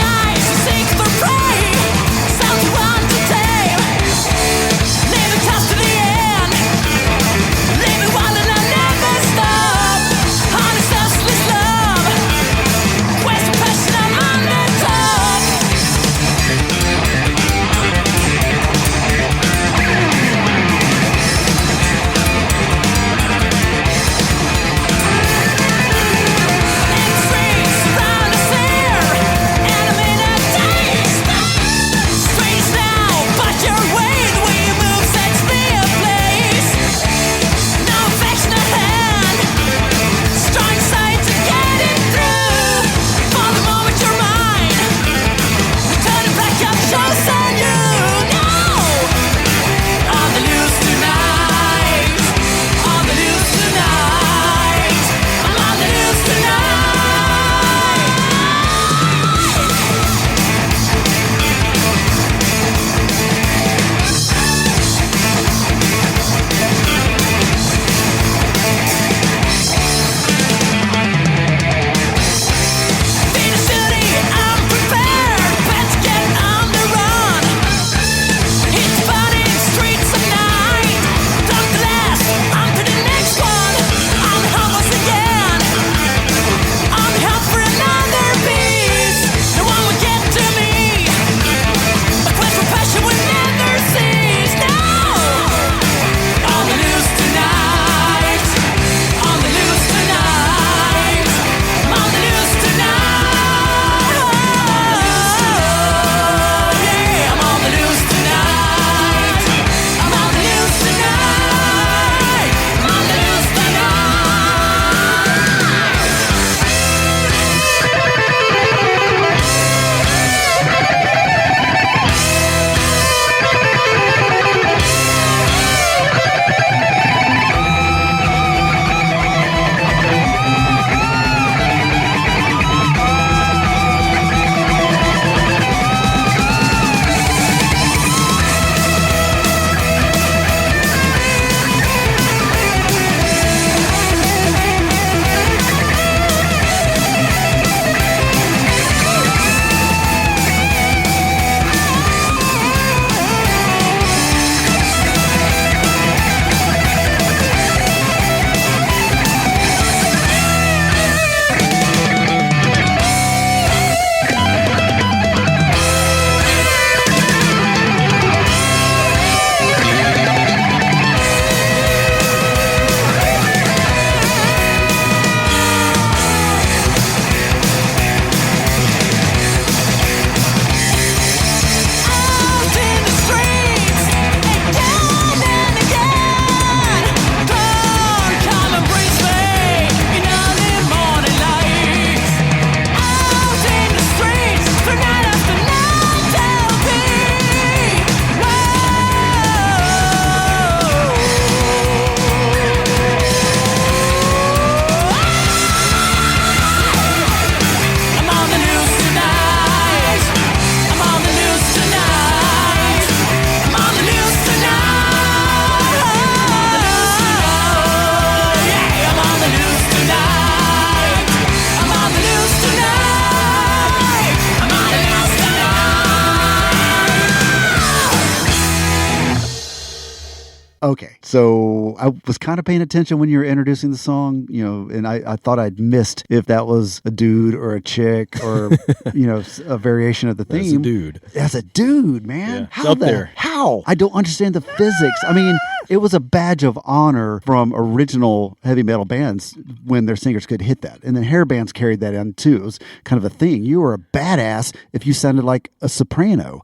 S1: Okay, so I was kind of paying attention when you were introducing the song, and I thought I'd missed if that was a dude or a chick or, a variation of the theme.
S2: That's a dude.
S1: That's a dude, man.
S2: Yeah,
S1: How
S2: up there.
S1: How? I don't understand the physics. I mean, it was a badge of honor from original heavy metal bands when their singers could hit that. And then hair bands carried that in too. It was kind of a thing. You were a badass if you sounded like a soprano.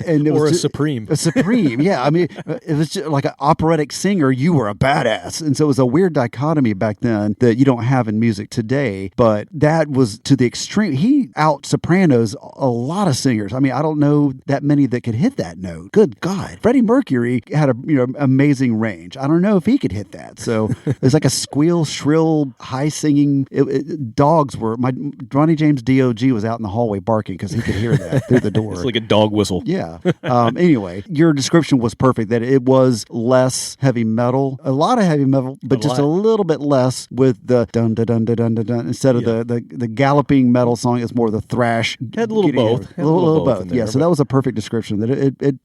S1: And it
S2: or
S1: was
S2: a supreme.
S1: A supreme, yeah. I mean, it was just like an operatic singer. You were a badass. And so it was a weird dichotomy back then that you don't have in music today. But that was to the extreme. He out-sopranos a lot of singers. I mean, I don't know that many that could hit that note. Good God. Freddie Mercury had a amazing range. I don't know if he could hit that. So it's like a squeal, shrill, high singing. Dogs were, Ronnie James D.O.G. was out in the hallway barking because he could hear that through the door.
S2: It's like a dog whistle.
S1: Yeah. Anyway, your description was perfect, that it was less heavy metal, a lot of heavy metal, but just a little bit less with the dun dun dun dun dun dun, dun. Instead of the galloping metal song, it's more the thrash.
S2: Had a little both.
S1: A little both. Yeah. So that was a perfect description. That it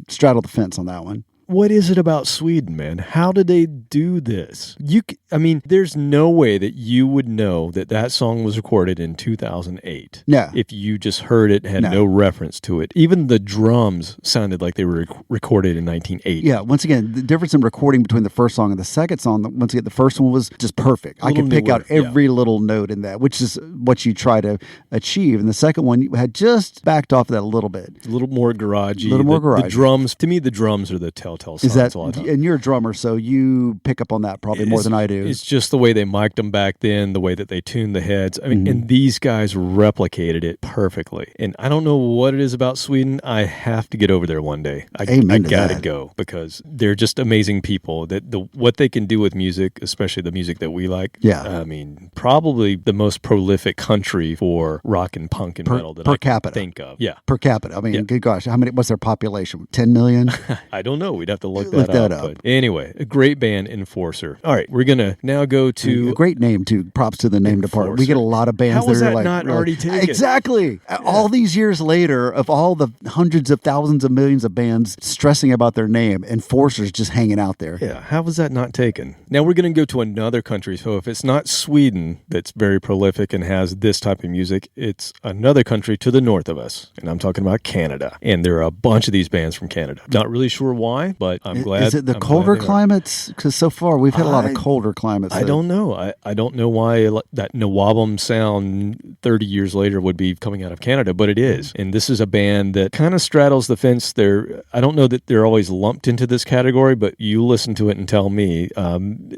S1: straddled the fence on that one.
S2: What is it about Sweden, man? How did they do this? There's no way that you would know that song was recorded in 2008.
S1: Yeah.
S2: If you just heard it, had no reference to it. Even the drums sounded like they were recorded in 1980.
S1: Yeah. Once again, the difference in recording between the first song and the second song, once again, the first one was just perfect. I could pick out every little note in that, which is what you try to achieve. And the second one, you had just backed off of that a little bit.
S2: A little more garagey. The drums, to me, the drums are the telltale signs.
S1: Is that, and you're a drummer, so you pick up on that probably more than I do.
S2: It's just the way they mic'd them back then, the way that they tuned the heads. And these guys replicated it perfectly. And I don't know what it is about Sweden. I have to get over there one day. I gotta go because they're just amazing people. That what they can do with music, especially the music that we like.
S1: Yeah.
S2: I mean, probably the most prolific country for rock and punk and metal that I can think of. Yeah.
S1: Per capita. I mean, good gosh, what's their population? 10 million?
S2: I don't know. We'd have to look that up. But anyway, a great band, Enforcer. All right, we're going to now go to...
S1: A great name, too. Props to the name department. We get a lot of bands
S2: that are
S1: like...
S2: not already taken?
S1: Exactly. Yeah. All these years later, of all the hundreds of thousands of millions of bands stressing about their name, Enforcer's just hanging out there.
S2: Yeah, how was that not taken? Now we're going to go to another country. So if it's not Sweden that's very prolific and has this type of music, it's another country to the north of us. And I'm talking about Canada. And there are a bunch of these bands from Canada. Not really sure why, but I'm glad.
S1: Is it the colder climates? Because so far we've had a lot of colder climates.
S2: I don't know. I don't know why that Nawabum sound 30 years later would be coming out of Canada, but it is. And this is a band that kind of straddles the fence. I don't know that they're always lumped into this category, but you listen to it and tell me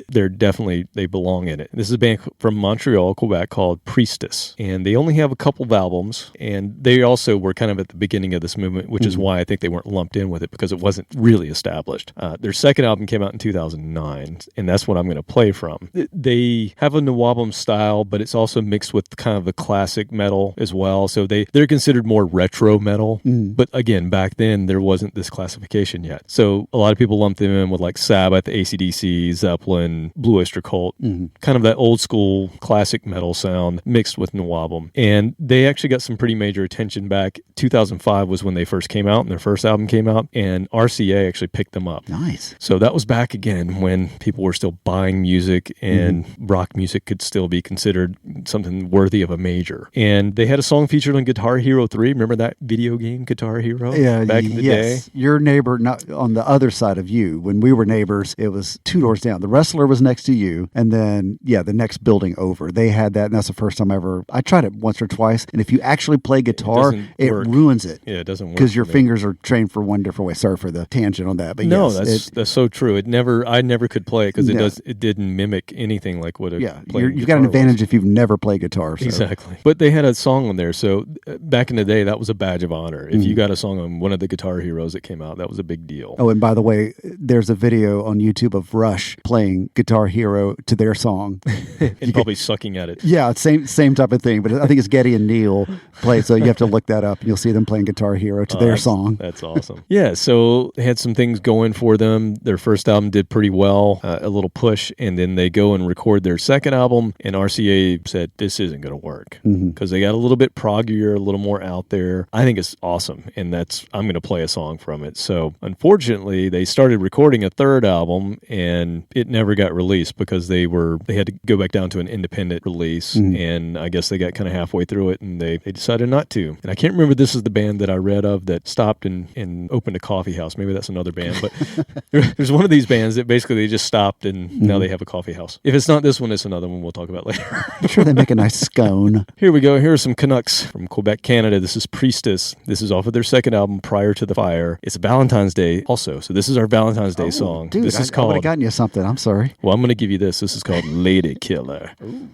S2: they belong in it. This is a band from Montreal, Quebec called Priestess. And they only have a couple of albums. And they also were kind of at the beginning of this movement, which is why I think they weren't lumped in with it because it wasn't really established. Their second album came out in 2009, and that's what I'm going to play from. They have a Nawabum style, but it's also mixed with kind of the classic metal as well. So they're considered more retro metal. But again, back then, there wasn't this classification yet. So a lot of people lumped them in with like Sabbath, AC/DC, Zeppelin, Blue Oyster Cult, kind of that old school classic metal sound mixed with Nawabum. And they actually got some pretty major attention back. 2005 was when they first came out, and their first album came out, and RCA actually picked them up.
S1: Nice.
S2: So that was back again when people were still buying music and rock music could still be considered something worthy of a major. And they had a song featured on Guitar Hero 3. Remember that video game, Guitar Hero?
S1: Yeah,
S2: back in the day?
S1: Your neighbor, not on the other side of you. When we were neighbors, it was 2 doors down. The Wrestler was next to you, and then, the next building over. They had that, and that's the first time I tried it once or twice, and if you actually play guitar, it ruins it.
S2: Yeah, it doesn't work.
S1: Because your fingers are trained for one different way. Sorry for the tangent on that. But
S2: no, that's so true. I never could play it because it didn't mimic anything like what
S1: you've got an advantage if you've never played guitar. So.
S2: Exactly. But they had a song on there. So back in the day, that was a badge of honor. If you got a song on one of the Guitar Heroes that came out, that was a big deal.
S1: Oh, and by the way, there's a video on YouTube of Rush playing Guitar Hero to their song.
S2: And probably sucking at it.
S1: Yeah, same type of thing. But I think it's Geddy and Neil play. So you have to look that up and you'll see them playing Guitar Hero to their song.
S2: That's awesome. Yeah, so they had some things things going for them. Their first album did pretty well, a little push, and then they go and record their second album, and RCA said, this isn't going to work, because they got a little bit proggier, a little more out there. I think it's awesome, and I'm going to play a song from it. So, unfortunately, they started recording a third album, and it never got released because they had to go back down to an independent release, and I guess they got kind of halfway through it, and they decided not to. And I can't remember, this is the band that I read of that stopped and opened a coffee house. Maybe that's another band, but there's one of these bands that basically they just stopped, and now they have a coffee house. If it's not this one, it's another one we'll talk about later.
S1: I'm sure they make a nice scone.
S2: Here we go. Here are some Canucks from Quebec, Canada. This is Priestess. This is off of their second album, Prior to the Fire. It's a Valentine's Day also, so this is our Valentine's Day song.
S1: Dude,
S2: this is
S1: I would have gotten you something. I'm sorry.
S2: Well, I'm going to give you this. This is called Lady Killer. Ooh.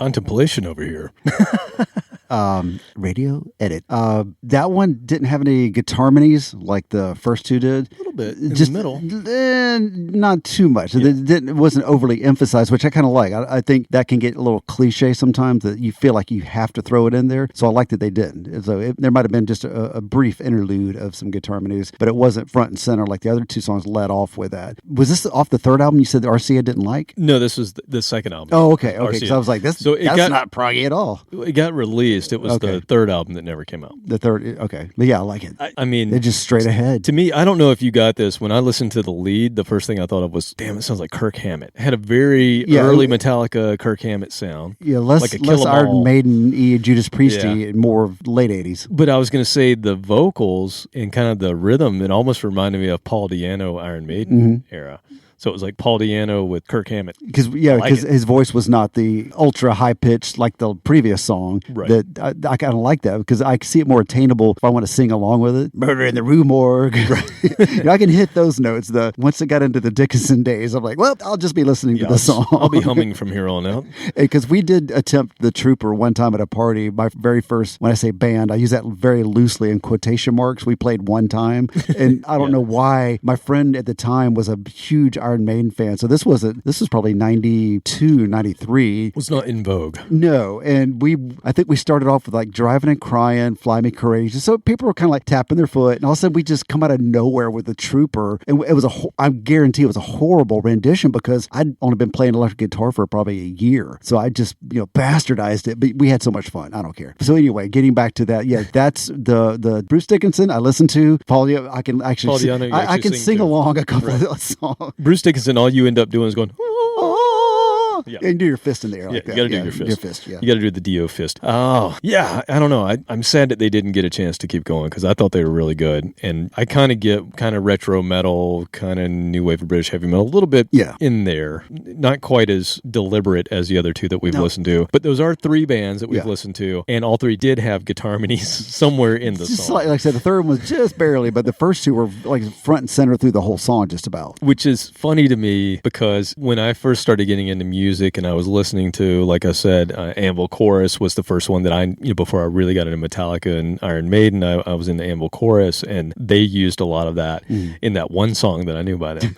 S2: contemplation over here.
S1: Radio Edit. That one didn't have any guitar harmonies like the first two did.
S2: A little bit in the middle.
S1: Not too much. It wasn't overly emphasized, which I kind of like. I think that can get a little cliche sometimes, that you feel like you have to throw it in there. So I like that they didn't. So there might have been just a brief interlude of some guitar harmonies, but it wasn't front and center like the other two songs led off with that. Was this off the third album you said the RCA didn't like?
S2: No, this was the second album.
S1: Oh, okay. Because I was like, that's not proggy at all.
S2: It got released. It was the third album that never came out.
S1: The third, okay. But yeah, I like it.
S2: I mean,
S1: they're just straight ahead.
S2: To me, I don't know if you got this. When I listened to the lead, the first thing I thought of was, damn, it sounds like Kirk Hammett. It had a very early Metallica Kirk Hammett sound.
S1: Yeah, less Iron Maiden-y, Judas Priest-y, and more late 80s.
S2: But I was going to say the vocals and kind of the rhythm, it almost reminded me of Paul Di'Anno Iron Maiden era. So it was like Paul Di'Anno with Kirk Hammett.
S1: Because his voice was not the ultra high pitched like the previous song.
S2: Right.
S1: That I kind of like that because I see it more attainable if I want to sing along with it. Murder in the Rue Morgue. Right. I can hit those notes. Once it got into the Dickinson days, I'm like, well, I'll just be listening to the song.
S2: I'll be humming from here on out.
S1: Because we did attempt the Trooper one time at a party. My very first, when I say band, I use that very loosely in quotation marks. We played one time, and I don't know why. My friend at the time was a huge Iron Maiden fan, so this was probably 92, 93.
S2: It was not in vogue.
S1: No, and I think we started off with like Driving and Crying, Fly Me Courageous. So people were kind of like tapping their foot, and all of a sudden we just come out of nowhere with the Trooper, and it was I guarantee it was a horrible rendition because I'd only been playing electric guitar for probably a year, so I just bastardized it. But we had so much fun. I don't care. So anyway, getting back to that, that's the Bruce Dickinson I listened to. Paul, I can actually I can sing along a couple of songs.
S2: Bruce Dickinson, all you end up doing is going,
S1: yeah. And do your fist in the air like that.
S2: You got to do your fist. You got to do the Dio fist. Oh, yeah. I don't know. I'm sad that they didn't get a chance to keep going because I thought they were really good. And I kind of get kind of retro metal, kind of new wave of British heavy metal, a little bit in there. Not quite as deliberate as the other two that we've listened to. But those are three bands that we've listened to. And all three did have guitar harmonies somewhere in the song.
S1: Like I said, the third one was just barely, but the first two were like front and center through the whole song just about.
S2: Which is funny to me because when I first started getting into music and I was listening to, like I said, Anvil Chorus was the first one that before I really got into Metallica and Iron Maiden, I was into Anvil Chorus, and they used a lot of that in that one song that I knew by them.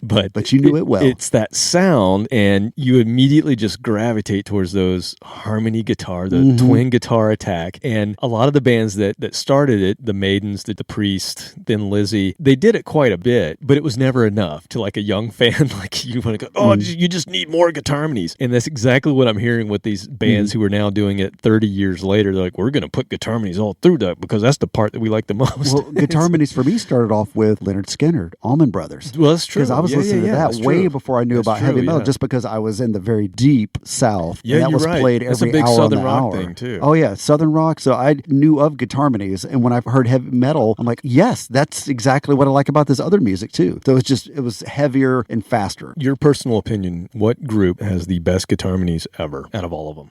S2: But
S1: you knew it well.
S2: It's that sound, and you immediately just gravitate towards those harmony guitar, the twin guitar attack. And a lot of the bands that started it, the Maidens, the Priest, Thin Lizzy, they did it quite a bit, but it was never enough to like a young fan like you want to go, you just need more guitar harmonies. And that's exactly what I'm hearing with these bands who are now doing it 30 years later. They're like, we're going to put guitar harmonies all through that because that's the part that we like the most.
S1: Well, guitar harmonies for me started off with Leonard Skinner, Allman Brothers.
S2: Well, that's true.
S1: Because I was listening to that way before I knew about heavy metal, just because I was in the very deep South.
S2: Yeah,
S1: and that was played
S2: that's
S1: every
S2: a big
S1: hour
S2: Southern
S1: on the
S2: rock
S1: hour.
S2: thing too.
S1: Oh yeah, Southern rock. So I knew of guitar harmonies, and when I heard heavy metal, I'm like, yes, that's exactly what I like about this other music too. So it was heavier and faster.
S2: Your personal opinion, what group has the best guitar harmonies ever out of all of them?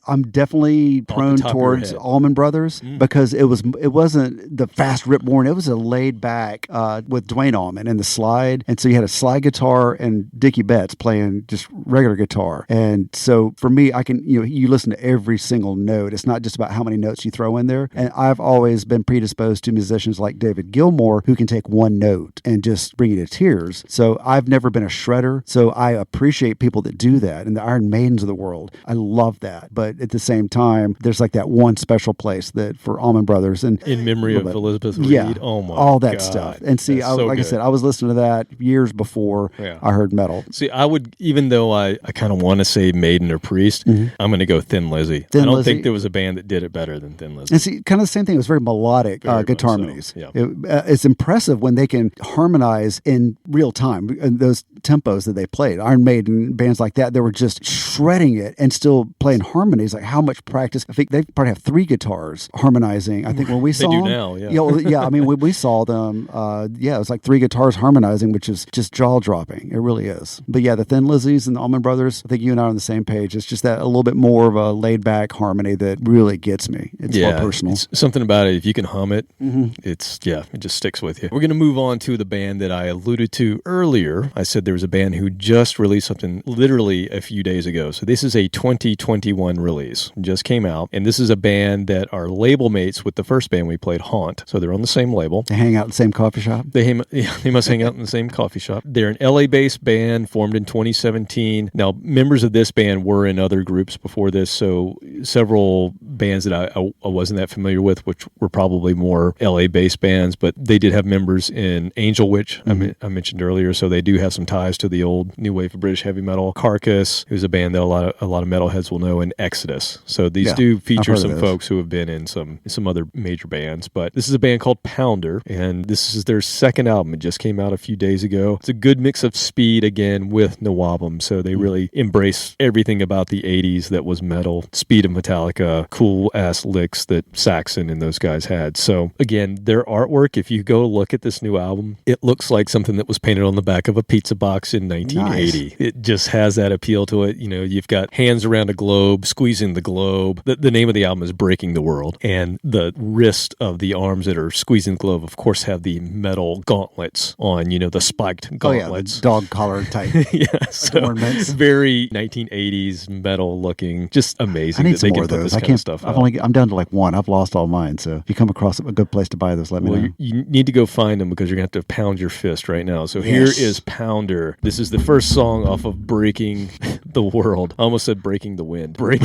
S1: I'm definitely prone towards Allman Brothers because it wasn't the fast rip roaring. It was a laid back with Dwayne Allman and the slide, and so you had a slide guitar and Dickie Betts playing just regular guitar. And so for me, I can you listen to every single note. It's not just about how many notes you throw in there. And I've always been predisposed to musicians like David Gilmour who can take one note and just bring you to tears. So I've never been a shredder. So I appreciate people that do that, and the Iron Maidens of the world. I love that. But at the same time, there's like that one special place that for Allman Brothers and
S2: in memory of Elizabeth Reed.
S1: Yeah,
S2: oh my
S1: all that
S2: God.
S1: stuff. And see, I said, I was listening to that years before I heard metal.
S2: See, I would, even though I kind of want to say Maiden or Priest, I'm going to go Thin Lizzy. I don't think there was a band that did it better than Thin Lizzy.
S1: And see, kind of the same thing. It was very melodic guitar harmonies.
S2: So, yeah.
S1: It's impressive when they can harmonize in real time, and those tempos that they played. Iron Maiden, bands like that, they were just shredding it and still playing harmonies. Like how much practice? I think they probably have 3 guitars harmonizing. I think when we saw
S2: they do
S1: them,
S2: now, yeah.
S1: Yeah, I mean, when we saw them, it was like 3 guitars harmonizing, which is just jaw-dropping. It really is. But yeah, the Thin Lizzies and the Allman Brothers, I think you and I are on the same page. It's just that a little bit more of a laid-back harmony that really gets me. It's more personal.
S2: It's something about it. If you can hum it, it just sticks with you. We're going to move on to the band that I alluded to earlier. I said there was a band who just released something literally literally a few days ago. So this is a 2021 release. It just came out. And this is a band that are label mates with the first band we played, Haunt. So they're on the same label.
S1: They hang out in the same coffee shop?
S2: They must hang out in the same coffee shop. They're an LA-based band formed in 2017. Now, members of this band were in other groups before this, so several bands that I wasn't that familiar with, which were probably more LA-based bands, but they did have members in Angel Witch, I mentioned earlier, so they do have some ties to the old new wave of British heavy metal. Carcass, who's a band that a lot of metalheads will know, and Exodus. So these do feature some folks who have been in some other major bands, but this is a band called Pounder, and this is their second album. It just came out a few days ago. It's a good mix of speed, again, with no wobblum, so they really embrace everything about the 80s that was metal. Speed of Metallica, cool-ass licks that Saxon and those guys had. So, again, their artwork, if you go look at this new album, it looks like something that was painted on the back of a pizza box in 1980. Nice. It just has that appeal to it. You know, you've got hands around a globe, squeezing the globe. The name of the album is Breaking the World, and the wrist of the arms that are squeezing the globe, of course, have the metal gauntlets on, you know, the spiked gauntlets.
S1: The dog collar type.
S2: Yeah, so very 1980s metal looking, just amazing.
S1: I need
S2: that
S1: some
S2: they
S1: more
S2: can
S1: of
S2: put
S1: those.
S2: this kind of stuff out.
S1: I'm down to like one. I've lost all mine. So if you come across a good place to buy those, let me know.
S2: You need to go find them because you're going to have to pound your fist right now. So here is Pounder. This is the first song off of Breaking the World. I almost said Breaking the Wind.
S1: Break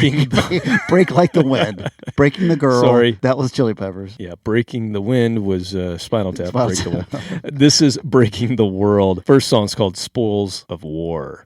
S1: like the wind. Breaking the Girl.
S2: Sorry.
S1: That was Chili Peppers.
S2: Yeah, Breaking the Wind was Spinal Tap. Break the Wind. This is Breaking the World. First song's called Spoils of War.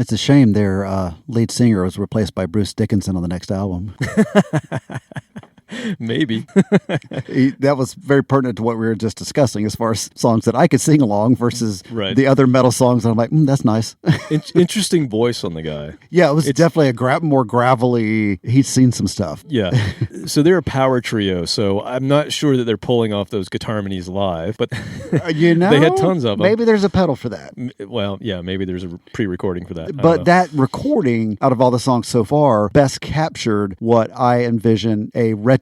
S1: It's a shame their lead singer was replaced by Bruce Dickinson on the next album.
S2: Maybe.
S1: That was very pertinent to what we were just discussing as far as songs that I could sing along versus the other metal songs. And I'm like, that's nice.
S2: Interesting voice on the guy.
S1: Yeah, it was definitely a more gravelly. He's seen some stuff.
S2: Yeah. So they're a power trio. So I'm not sure that they're pulling off those guitar harmonies live, but
S1: you know,
S2: they had tons of them.
S1: Maybe there's a pedal for that.
S2: Well, yeah, maybe there's a pre-recording for that.
S1: But that recording, out of all the songs so far, best captured what I envision a retro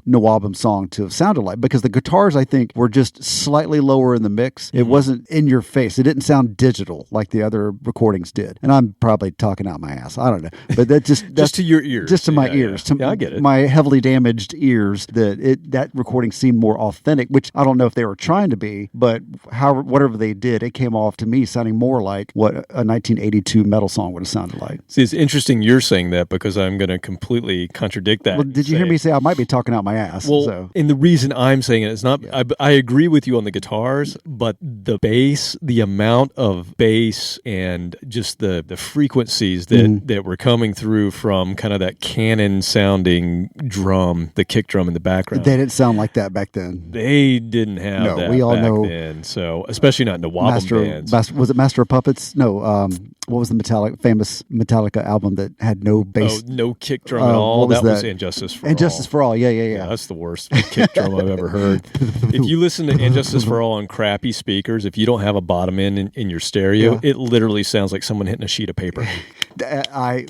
S1: Nawabum song to have sounded like, because the guitars, I think, were just slightly lower in the mix. It wasn't in your face. It didn't sound digital like the other recordings did. And I'm probably talking out my ass. I don't know. But that's
S2: just to your ears.
S1: Just to my ears.
S2: Yeah. To I get it.
S1: My heavily damaged ears, that recording seemed more authentic, which I don't know if they were trying to be, but whatever they did, it came off to me sounding more like what a 1982 metal song would have sounded like.
S2: See, it's interesting you're saying that, because I'm going to completely contradict that.
S1: Well, did you hear me say I might be talking out my ass?
S2: Well, and the reason I'm saying it is not, I agree with you on the guitars, but the bass, the amount of bass and just the frequencies that were coming through from kind of that cannon sounding drum, the kick drum in the background.
S1: They didn't sound like that back then.
S2: They didn't have that
S1: we all
S2: back
S1: know
S2: then. So, especially not in the Nawabum bands.
S1: Was it Master of Puppets? No, what was the famous Metallica album that had no bass?
S2: Oh, no kick drum at all? That was Injustice for All.
S1: Injustice for All, yeah.
S2: That's the worst kick drum I've ever heard. If you listen to Injustice for All on crappy speakers, if you don't have a bottom end in your stereo, it literally sounds like someone hitting a sheet of paper.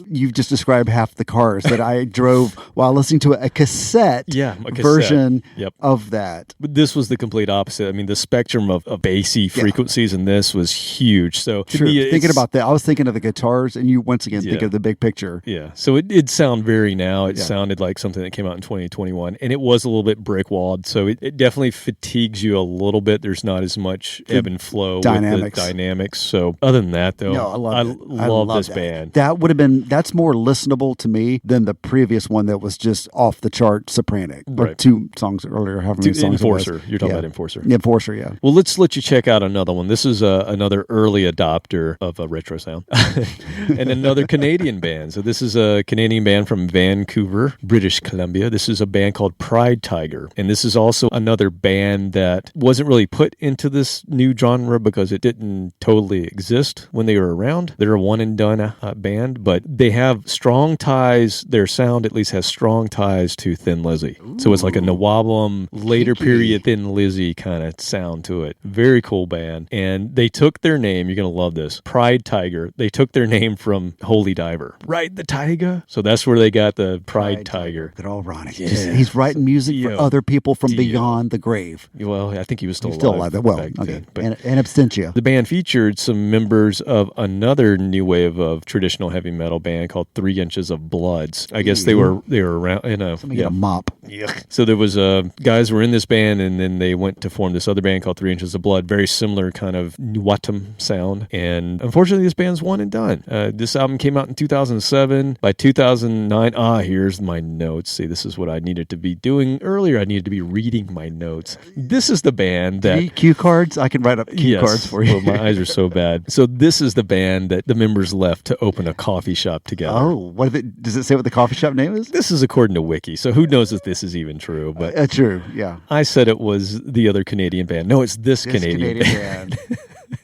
S1: You've just described half the cars that I drove while listening to a cassette, version of that.
S2: But this was the complete opposite. I mean, the spectrum of bassy frequencies in this was huge. So to me,
S1: thinking about that, I was thinking of the guitars, and you once again think of the big picture.
S2: Yeah. So it sounded very now. It sounded like something that came out in 2021, and it was a little bit brick-walled. So it definitely fatigues you a little bit. There's not as much ebb and flow with the dynamics. So other than that, though, I love this band.
S1: That's more listenable to me than the previous one that was just off the chart sopranic. Right. Or 2 songs earlier, however many songs
S2: Enforcer. You're talking about Enforcer.
S1: Enforcer, yeah.
S2: Well, let's let you check out another one. This is another early adopter of a retro sound. And another Canadian band. So this is a Canadian band from Vancouver, British Columbia. This is a band called Pride Tiger. And this is also another band that wasn't really put into this new genre because it didn't totally exist when they were around. They're a one-and-done band, but they have strong ties. Their sound at least has strong ties to Thin Lizzy. Ooh. So it's like a Nawabum, later period Thin Lizzy kind of sound to it. Very cool band. And they took their name, you're going to love this, Pride Tiger. They took their name from Holy Diver. Ride the Tiger. So that's where they got the Pride Tiger.
S1: Good old Ronnie. Yeah. He's writing music for other people from beyond the grave.
S2: Well, I think he was still alive.
S1: Well, okay. And absentia.
S2: The band featured some members of another new wave of traditional heavy metal band called 3 Inches of Bloods. I guess they were around in a
S1: get a mop.
S2: Yeah. So there was guys were in this band, and then they went to form this other band called 3 Inches of Blood. Very similar kind of Nawabum sound. And unfortunately, this band's one and done. This album came out in 2007. By 2009, here's my notes. See, this is what I needed to be doing earlier. I needed to be reading my notes. This is the band that...
S1: Cue cards? I can write up cue cards for you.
S2: Well, my eyes are so bad. So this is the band that the members left to open a coffee shop together.
S1: Oh, does it say what the coffee shop name is?
S2: This is according to Wiki, so who knows if this is even true. But
S1: true, yeah.
S2: I said it was the other Canadian band. No, it's this Canadian band.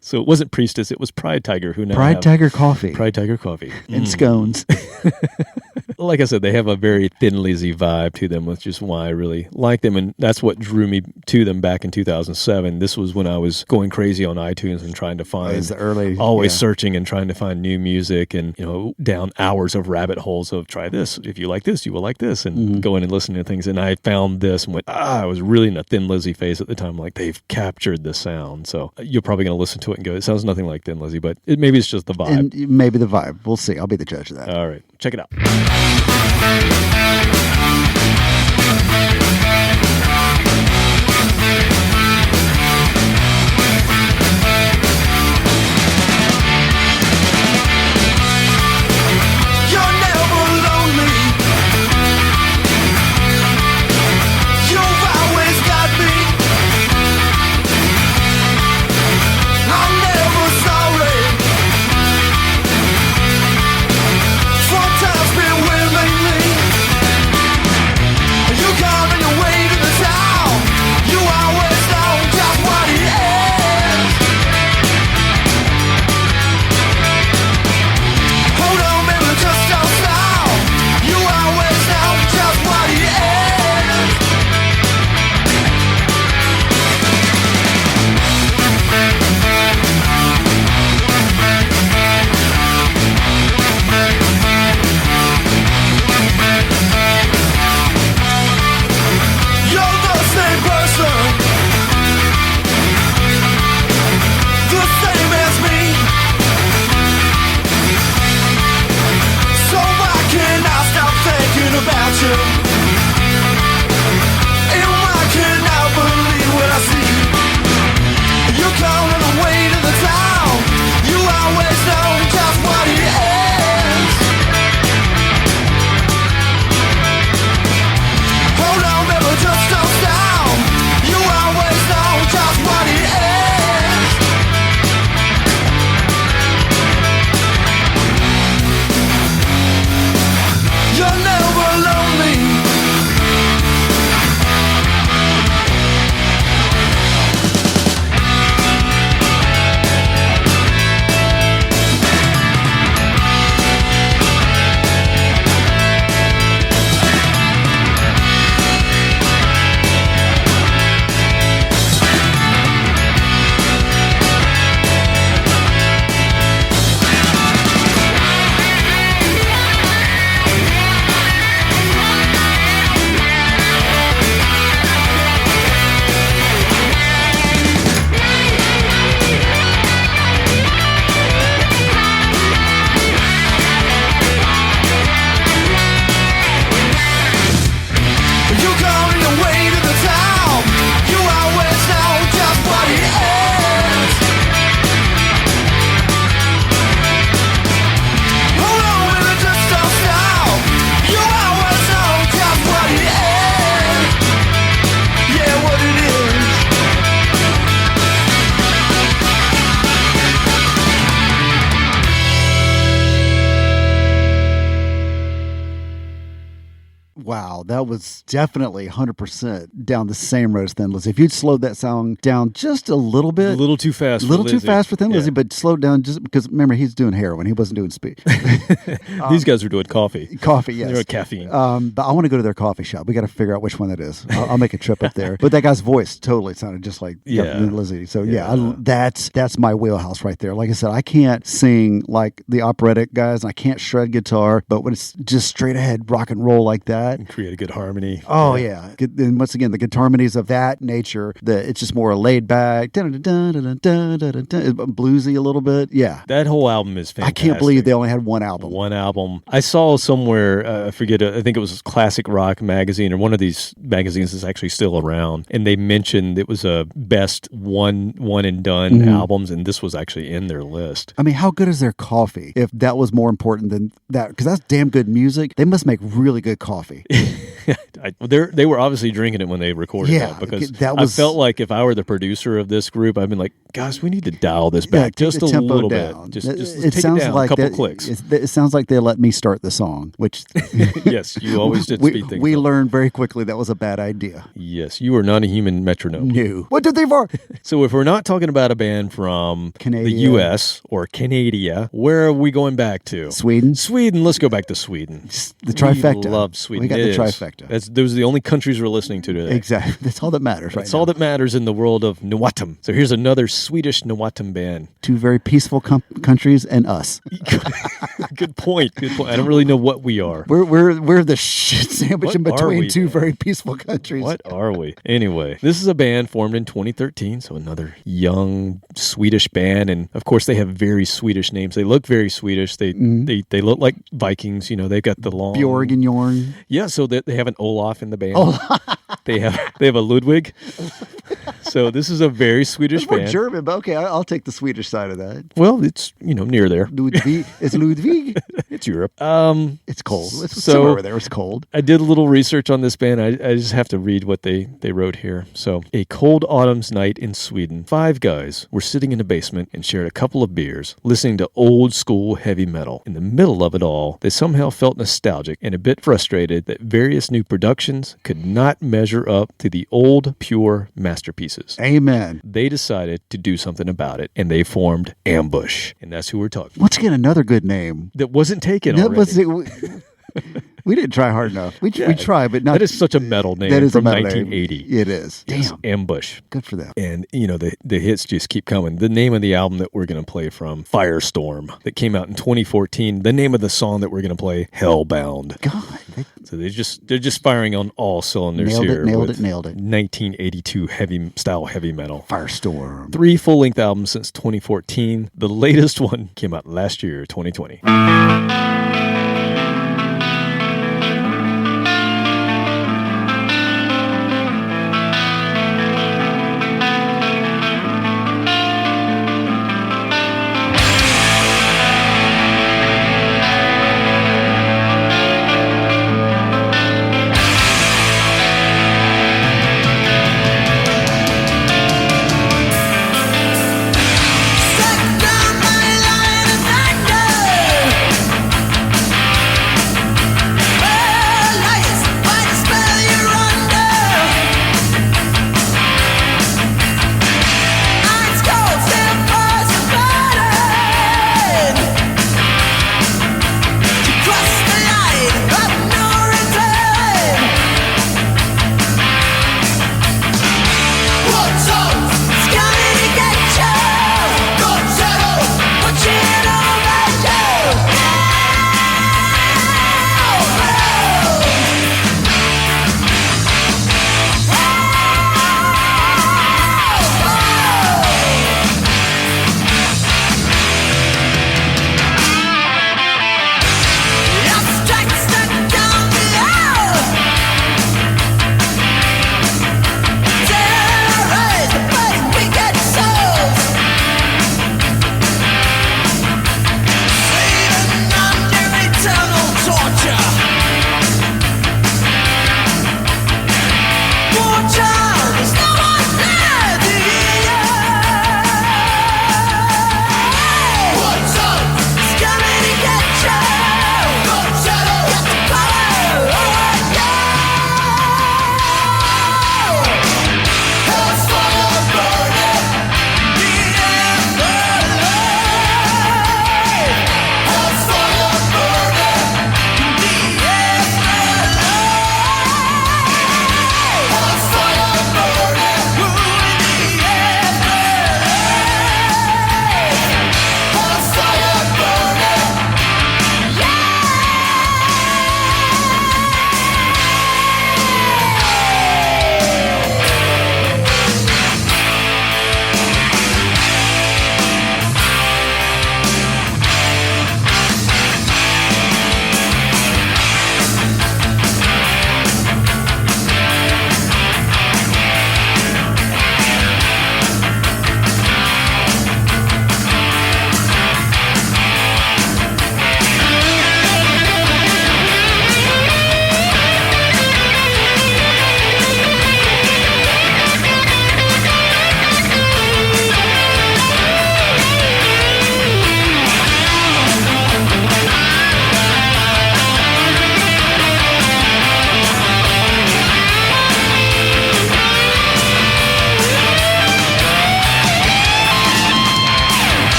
S2: So it wasn't Priestess, it was Pride Tiger.
S1: Pride Tiger Coffee.
S2: Pride Tiger Coffee.
S1: And scones.
S2: Like I said, they have a very Thin Lizzy vibe to them, which is why I really like them. And that's what drew me to them back in 2007. This was when I was going crazy on iTunes and trying to find, searching and trying to find new music, and, down hours of rabbit holes of try this. If you like this, you will like this, and go in and listen to things. And I found this and went, I was really in a Thin Lizzy phase at the time. Like, they've captured the sound. So you're probably going to listen to it and go, it sounds nothing like Thin Lizzy, but maybe it's just the vibe.
S1: And maybe the vibe. We'll see. I'll be the judge of that.
S2: All right. Check it out.
S1: Wow, that was definitely 100% down the same road as Thin Lizzy. If you'd slowed that song down just a little bit.
S2: A little too fast
S1: A little
S2: for
S1: too
S2: Lizzy.
S1: fast for Thin Lizzy, but slowed down just because, remember, he's doing heroin. He wasn't doing speed.
S2: These guys are doing coffee.
S1: Coffee, yes.
S2: They're doing caffeine.
S1: But I want to go to their coffee shop. We got to figure out which one that is. I'll make a trip up there. But that guy's voice totally sounded just like Thin Lizzy. So that's my wheelhouse right there. Like I said, I can't sing like the operatic guys, and I can't shred guitar, but when it's just straight ahead rock and roll like that,
S2: And create a good harmony.
S1: oh yeah. And once again, the guitar harmonies of that nature, it's just more laid back, bluesy a little bit. Yeah,
S2: That whole album is fantastic.
S1: I can't believe they only had one album.
S2: One album. I saw somewhere, I forget, I think it was Classic Rock magazine, or one of these magazines is actually still around, and they mentioned it was a best one and done albums, and this was actually in their list.
S1: I mean, how good is their coffee? If that was more important than that, because that's damn good music. They must make really good coffee.
S2: They were obviously drinking it when they recorded that, because I felt like if I were the producer of this group, I'd been like, gosh, we need to dial this back just a little
S1: down.
S2: bit. Just
S1: it
S2: take
S1: sounds
S2: it down
S1: like
S2: a couple clicks.
S1: It sounds like they let me start the song, which
S2: yes, you always did speed things
S1: we
S2: up.
S1: learned very quickly that was a bad idea.
S2: Yes, you are not a human metronome.
S1: No. 1, 2, 3, 4.
S2: So if we're not talking about a band from the U.S. or Canada, where are we going back to?
S1: Sweden.
S2: Sweden. Let's go back to Sweden.
S1: The trifecta.
S2: We love Sweden.
S1: We got the trifecta.
S2: Those are the only countries we're listening to today.
S1: Exactly. That's all that matters right now.
S2: That's all that matters in the world of Nawatum. So here's another Swedish Nawatum band.
S1: Two very peaceful countries and us.
S2: Good point. Good point. I don't really know what we are.
S1: We're the shit sandwich in
S2: What are
S1: between
S2: we,
S1: two
S2: man?
S1: very peaceful countries.
S2: What are we? Anyway, this is a band formed in 2013, so another young Swedish band, and of course they have very Swedish names. They look very Swedish. They look like Vikings. You know, they've got the long
S1: Bjorg and Jorn.
S2: Yeah, so they have an Olaf in the band. They have a Ludwig. So this is a very Swedish
S1: It's more
S2: band.
S1: German, but okay, I'll take the Swedish side of that.
S2: Well, it's near there.
S1: Ludwig. It's Ludwig.
S2: It's Europe.
S1: It's cold. It's
S2: So-
S1: somewhere over there. It's cold.
S2: I did a little research on this band. I just have to read what they wrote here. So, a cold autumn's night in Sweden, 5 guys were sitting in a basement and shared a couple of beers, listening to old school heavy metal. In the middle of it all, they somehow felt nostalgic and a bit frustrated that various new productions could not measure up to the old, pure masterpieces.
S1: Amen.
S2: They decided to do something about it, and they formed Ambush. And that's who we're talking.
S1: Once again, another good name.
S2: That wasn't taken
S1: That
S2: already.
S1: was we didn't try hard enough. We tried, but not.
S2: That is such a metal name
S1: that is
S2: from
S1: a metal
S2: 1980.
S1: Name. It is.
S2: Yes,
S1: Damn.
S2: Ambush.
S1: Good for them.
S2: And, the hits just keep coming. The name of the album that we're going to play from, Firestorm, that came out in 2014. The name of the song that we're going to play, Hellbound.
S1: God.
S2: So they're just firing on all cylinders
S1: Nailed
S2: here.
S1: it.
S2: 1982 heavy metal.
S1: Firestorm.
S2: 3 full-length albums since 2014. The latest one came out last year, 2020.
S4: Set down my line of thunder.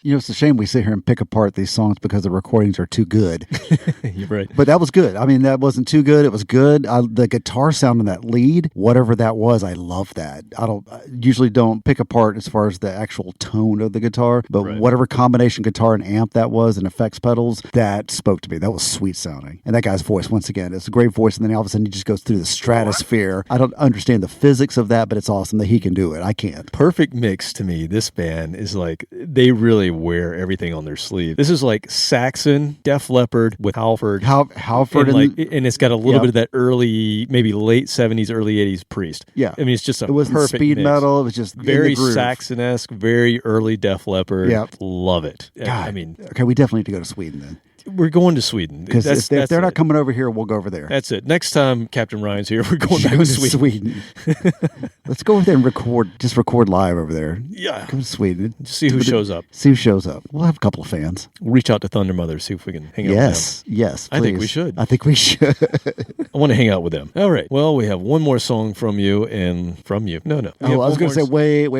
S1: It's a shame we sit here and pick apart these songs because the recordings are too good.
S2: You're right.
S1: But that was good. I mean, that wasn't too good. It was good. The guitar sound in that lead, whatever that was, I love that. I usually don't pick apart as far as the actual tone of the guitar, but whatever combination guitar and amp that was and effects pedals, that spoke to me. That was sweet sounding. And that guy's voice, once again, it's a great voice. And then all of a sudden he just goes through the stratosphere. I don't understand the physics of that, but it's awesome that he can do it. I can't.
S2: Perfect mix to me. This band is like, they really wear everything on their sleeve. This is like Saxon, Def Leppard with Halford.
S1: Halford.
S2: And it's got a little bit of that early, maybe late 70s, early 80s Priest.
S1: Yeah.
S2: I mean, it's just a
S1: It wasn't
S2: perfect
S1: speed
S2: mix.
S1: metal. It was just
S2: Very Saxon-esque, very early Def Leppard.
S1: Yeah.
S2: Love it.
S1: God.
S2: I mean,
S1: okay, we definitely need to go to Sweden then.
S2: we're going to Sweden.
S1: Because if they're not coming over here, we'll go over there.
S2: That's it. Next time Captain Ryan's here, we're going back to Sweden.
S1: Let's go over there and record live over there.
S2: Yeah.
S1: Go to Sweden.
S2: Just see who shows up.
S1: See who shows up. We'll have a couple of fans.
S2: We'll reach out to Thunder Mother, see if we can hang out with them.
S1: Yes,
S2: I think we
S1: please.
S2: should.
S1: I think we should.
S2: I want to hang out with them. All right. Well, we have one more song from you and from you. No.
S1: I was going to say, wait.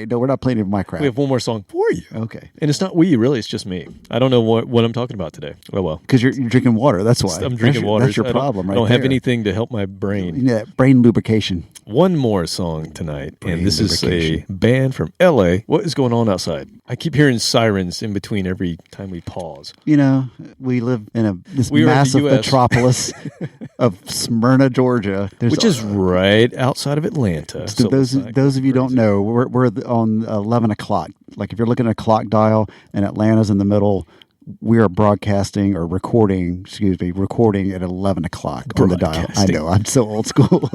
S1: No, we're not playing my crap.
S2: We have one more song for you.
S1: Okay.
S2: And it's not we, really. It's just me. I don't know what I'm talking about today. Oh, well.
S1: Because you're drinking water. That's why.
S2: I'm drinking water.
S1: That's your problem, right?
S2: I don't have
S1: there.
S2: anything to help my brain.
S1: Yeah, brain lubrication.
S2: One more song tonight,
S1: Brain
S2: and this
S1: lubrication.
S2: is a band from L.A. What is going on outside? I keep hearing sirens in between every time we pause.
S1: We live in this
S2: We are the
S1: massive
S2: US.
S1: metropolis of Smyrna, Georgia.
S2: Which is right outside of Atlanta. So
S1: those
S2: it's not
S1: of you
S2: crazy.
S1: don't know, we're on 11 o'clock. Like if you're looking at a clock dial and Atlanta's in the middle, we are recording at 11 o'clock on the dial. I
S2: Broadcasting.
S1: know, I'm so old school.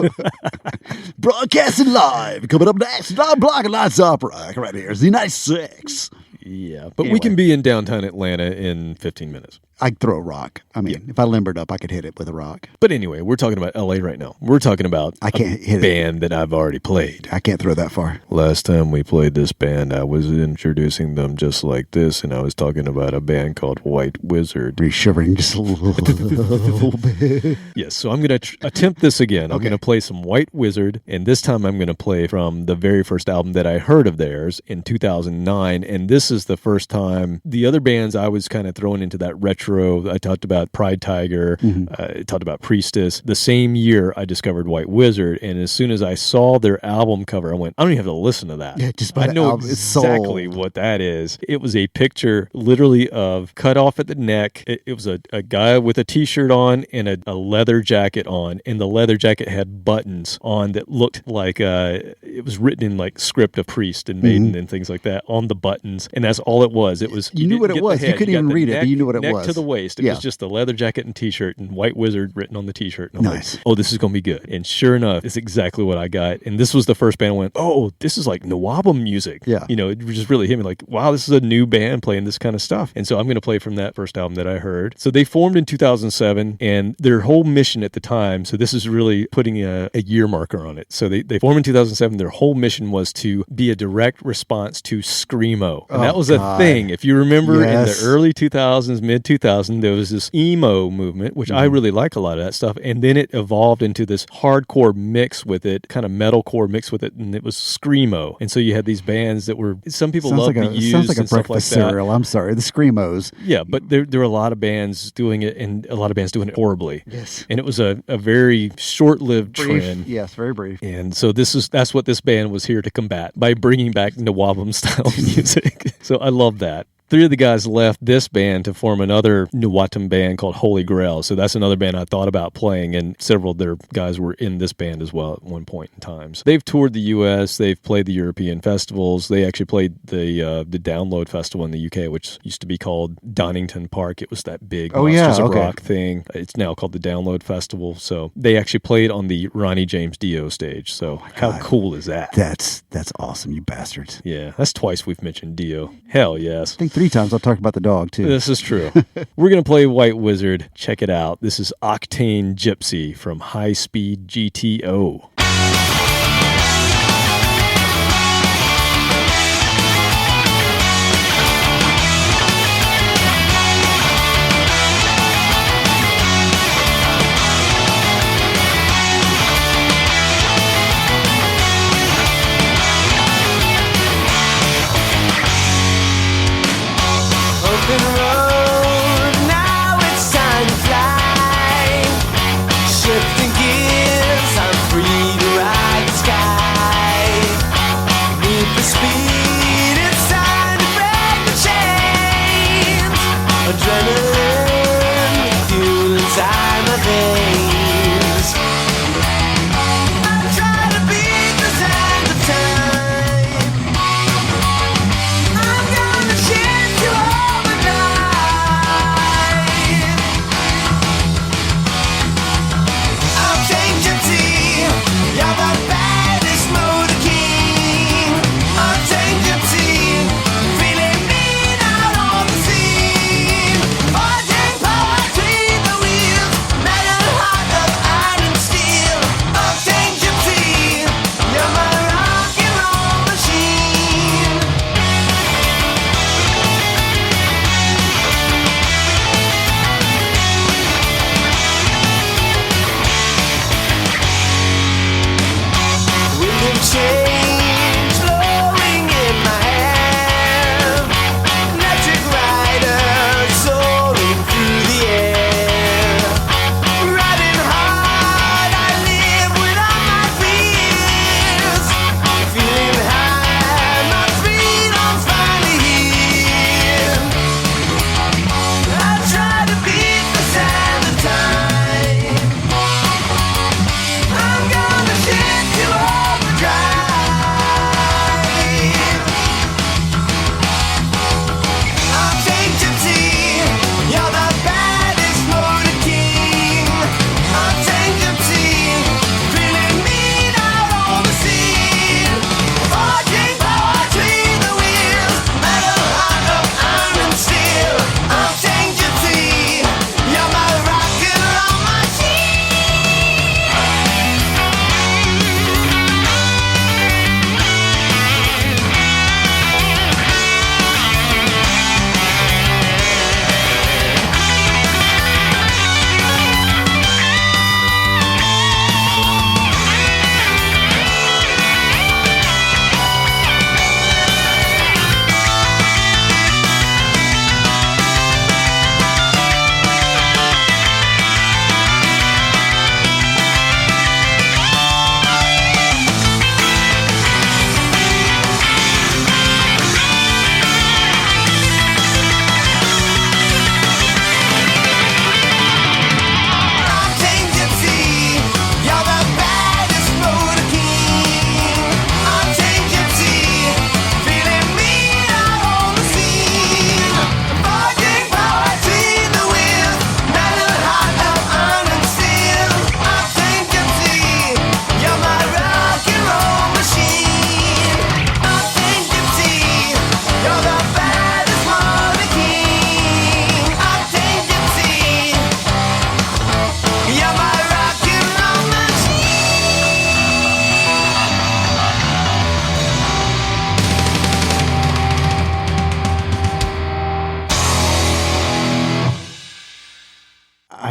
S1: Broadcasting live. Coming up next, live block and lights opera. Right here is the 96.
S2: Yeah, but
S1: Anyway.
S2: we can be in downtown Atlanta in 15 minutes.
S1: I'd throw a rock. I mean, if I limbered up, I could hit it with a rock.
S2: But anyway, we're talking about LA right now. We're talking about
S1: I can't hit it.
S2: band that I've already played.
S1: I can't throw that far.
S2: Last time we played this band, I was introducing them just like this, and I was talking about a band called White Wizzard.
S1: Are you shivering just a little bit?
S2: Yes, so I'm going to attempt this again. I'm going to play some White Wizzard, and this time I'm going to play from the very first album that I heard of theirs in 2009, and this is the first time. The other bands I was kind of thrown into that retro. I talked about Pride Tiger, I talked about Priestess. The same year I discovered White Wizzard, and as soon as I saw their album cover, I went, I don't even have to listen to that.
S1: Yeah, just by
S2: I
S1: the
S2: know
S1: album, it's
S2: exactly
S1: sold.
S2: what that is. It was a picture literally of cut off at the neck. It was a guy with a t-shirt on and a leather jacket on, and the leather jacket had buttons on that looked like it was written in like script of Priest and Maiden and things like that on the buttons, and that's all it was. It was
S1: You knew what it was. You couldn't even read it, but you knew what it
S2: neck
S1: was.
S2: to the waist. It
S1: Yeah.
S2: was just the leather jacket and t-shirt and White Wizzard written on the t-shirt. And I'm
S1: Nice.
S2: like, oh, this is going to be good. And sure enough, it's exactly what I got. And this was the first band I went, oh, this is like Nawabum music.
S1: Yeah.
S2: It just really hit me like, wow, this is a new band playing this kind of stuff. And so I'm going to play from that first album that I heard. So they formed in 2007, and their whole mission at the time, so this is really putting a year marker on it. So they formed in 2007. Their whole mission was to be a direct response to Screamo. And that was a thing. If you remember in the early 2000s, mid 2000s, there was this emo movement, which I really like a lot of that stuff. And then it evolved into this hardcore mix with it, kind of metalcore mix with it, and it was Screamo. And so you had these bands that were, some people love to use
S1: sounds like a
S2: and stuff like
S1: breakfast
S2: that.
S1: cereal. I'm sorry, the Screamos.
S2: Yeah, but there were a lot of bands doing it, and a lot of bands doing it horribly.
S1: Yes.
S2: And it was a very short-lived trend.
S1: Yes, very brief.
S2: And so that's what this band was here to combat by bringing back Nawabum style music. So I love that. Three of the guys left this band to form another Nawatum band called Holy Grail. So that's another band I thought about playing, and several of their guys were in this band as well at one point in time. So they've toured the U.S., they've played the European festivals. They actually played the Download Festival in the U.K., which used to be called Donington Park. It was that big Monsters of Rock thing. It's now called the Download Festival. So they actually played on the Ronnie James Dio stage. So how cool is that?
S1: That's awesome, you bastards.
S2: Yeah, that's twice we've mentioned Dio. Hell yes.
S1: I think 3 times I've talked about the dog, too.
S2: This is true. We're going to play White Wizzard. Check it out. This is Octane Gypsy from High Speed GTO.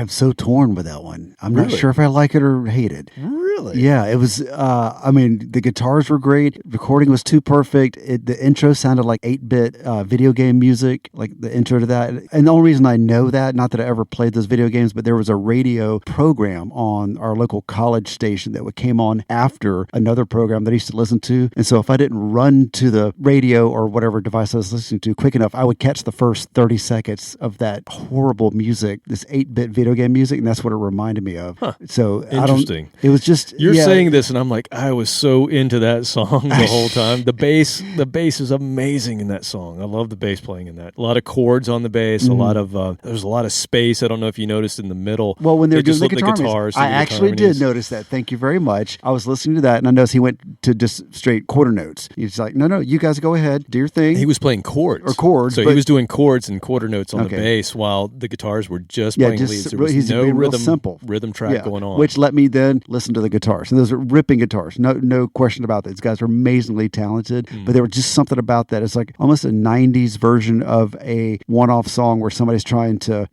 S1: I'm so torn with that one. I'm not
S2: Really?
S1: sure if I like it or hate it.
S2: Really?
S1: Yeah, it was, the guitars were great. Recording was too perfect. The intro sounded like 8-bit video game music, like the intro to that. And the only reason I know that, not that I ever played those video games, but there was a radio program on our local college station that came on after another program that I used to listen to. And so if I didn't run to the radio or whatever device I was listening to quick enough, I would catch the first 30 seconds of that horrible music, this 8-bit video game music, and that's what it reminded me of.
S2: Huh.
S1: So
S2: Interesting.
S1: It was just
S2: You're saying this, and I'm like, I was so into that song the whole time. The bass is amazing in that song. I love the bass playing in that. A lot of chords on the bass. A lot of there's a lot of space. I don't know if you noticed in the middle.
S1: Well, when they're doing the
S2: guitars,
S1: guitars, I actually did notice that. Thank you very much. I was listening to that, and I noticed he went to just straight quarter notes. He's like, no, you guys go ahead, do your thing.
S2: He was playing chords.
S1: So
S2: he was doing chords and quarter notes on the bass while the guitars were just playing leads. There was no rhythm track going on.
S1: Which let me then listen to the guitars. And those are ripping guitars. No question about that. These guys are amazingly talented, but there was just something about that. It's like almost a 90s version of a one-off song where somebody's trying to,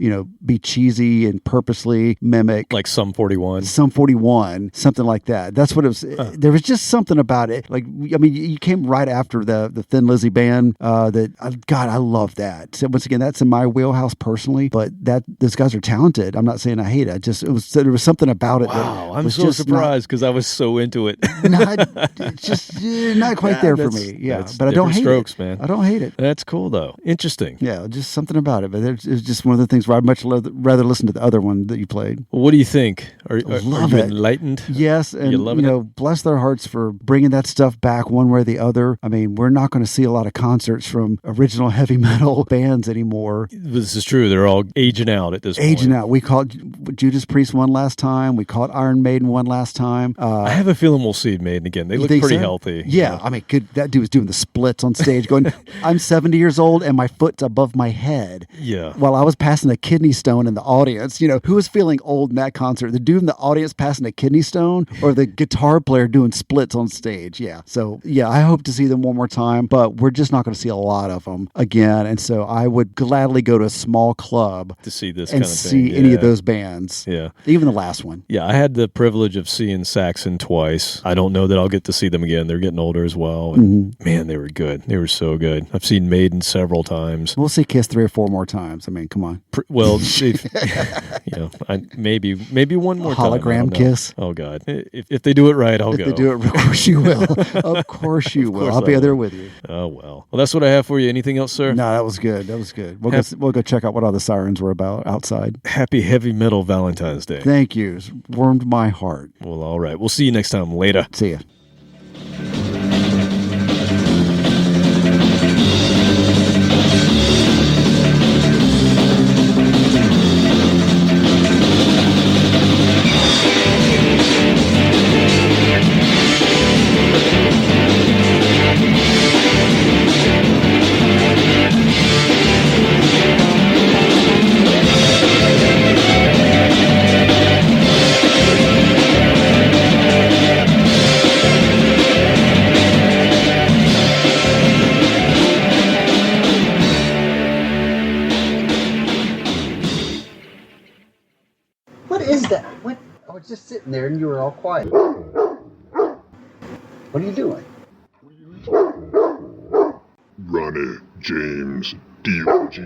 S1: be cheesy and purposely mimic.
S2: Like Sum 41.
S1: Sum 41, something like that. That's what it was. There was just something about it. Like, you came right after the Thin Lizzy band. I love that. So once again, that's in my wheelhouse personally. But those guys are talented. I'm not saying I hate it. There was something about it.
S2: Wow, I'm so surprised because I was so into it.
S1: Not quite there for me. Yeah, but I don't hate
S2: strokes,
S1: it.
S2: Man.
S1: I don't hate it.
S2: That's cool though. Interesting.
S1: Yeah, just something about it. But it's just one of the things where I'd much rather listen to the other one that you played.
S2: Well, what do you think? Are you
S1: enlightened? Yes, and bless their hearts for bringing that stuff back one way or the other. I mean, we're not going to see a lot of concerts from original heavy metal bands anymore.
S2: This is true. They're all aging out at this point.
S1: Aging out. We caught Judas Priest one last time. We caught Iron Maiden one last time.
S2: I have a feeling we'll see Maiden again. They look pretty healthy.
S1: Yeah, I mean, that dude was doing the splits on stage going, I'm 70 years old and my foot's above my head.
S2: Yeah.
S1: While I was passing a kidney stone in the audience. Who was feeling old in that concert? The dude in the audience passing a kidney stone or the guitar player doing splits on stage? Yeah. So, I hope to see them one more time, but we're just not going to see a lot of them again. And so I would gladly go to a small club
S2: to see this
S1: and
S2: kind of thing.
S1: see any of those bands.
S2: Yeah.
S1: Even the last one.
S2: Yeah. I had the privilege of seeing Saxon twice. I don't know that I'll get to see them again. They're getting older as well. And man, they were good. They were so good. I've seen Maiden several times.
S1: We'll see Kiss 3 or 4 more times. I mean, come on.
S2: Maybe one more
S1: hologram
S2: Kiss. Oh God! If they do it right, I'll go.
S1: If they do it, of course you will. Of course you will. I'll be there with you.
S2: Oh well. Well, that's what I have for you. Anything else, sir?
S1: No, that was good. We'll go check out what all the sirens were about outside.
S2: Happy Heavy Metal Valentine's Day.
S1: Thank you. It's warmed my heart.
S2: Well, all right. We'll see you next time. Later.
S1: See ya. Just sitting there and you were all quiet. What are you doing?
S3: Ronnie James D.O.G.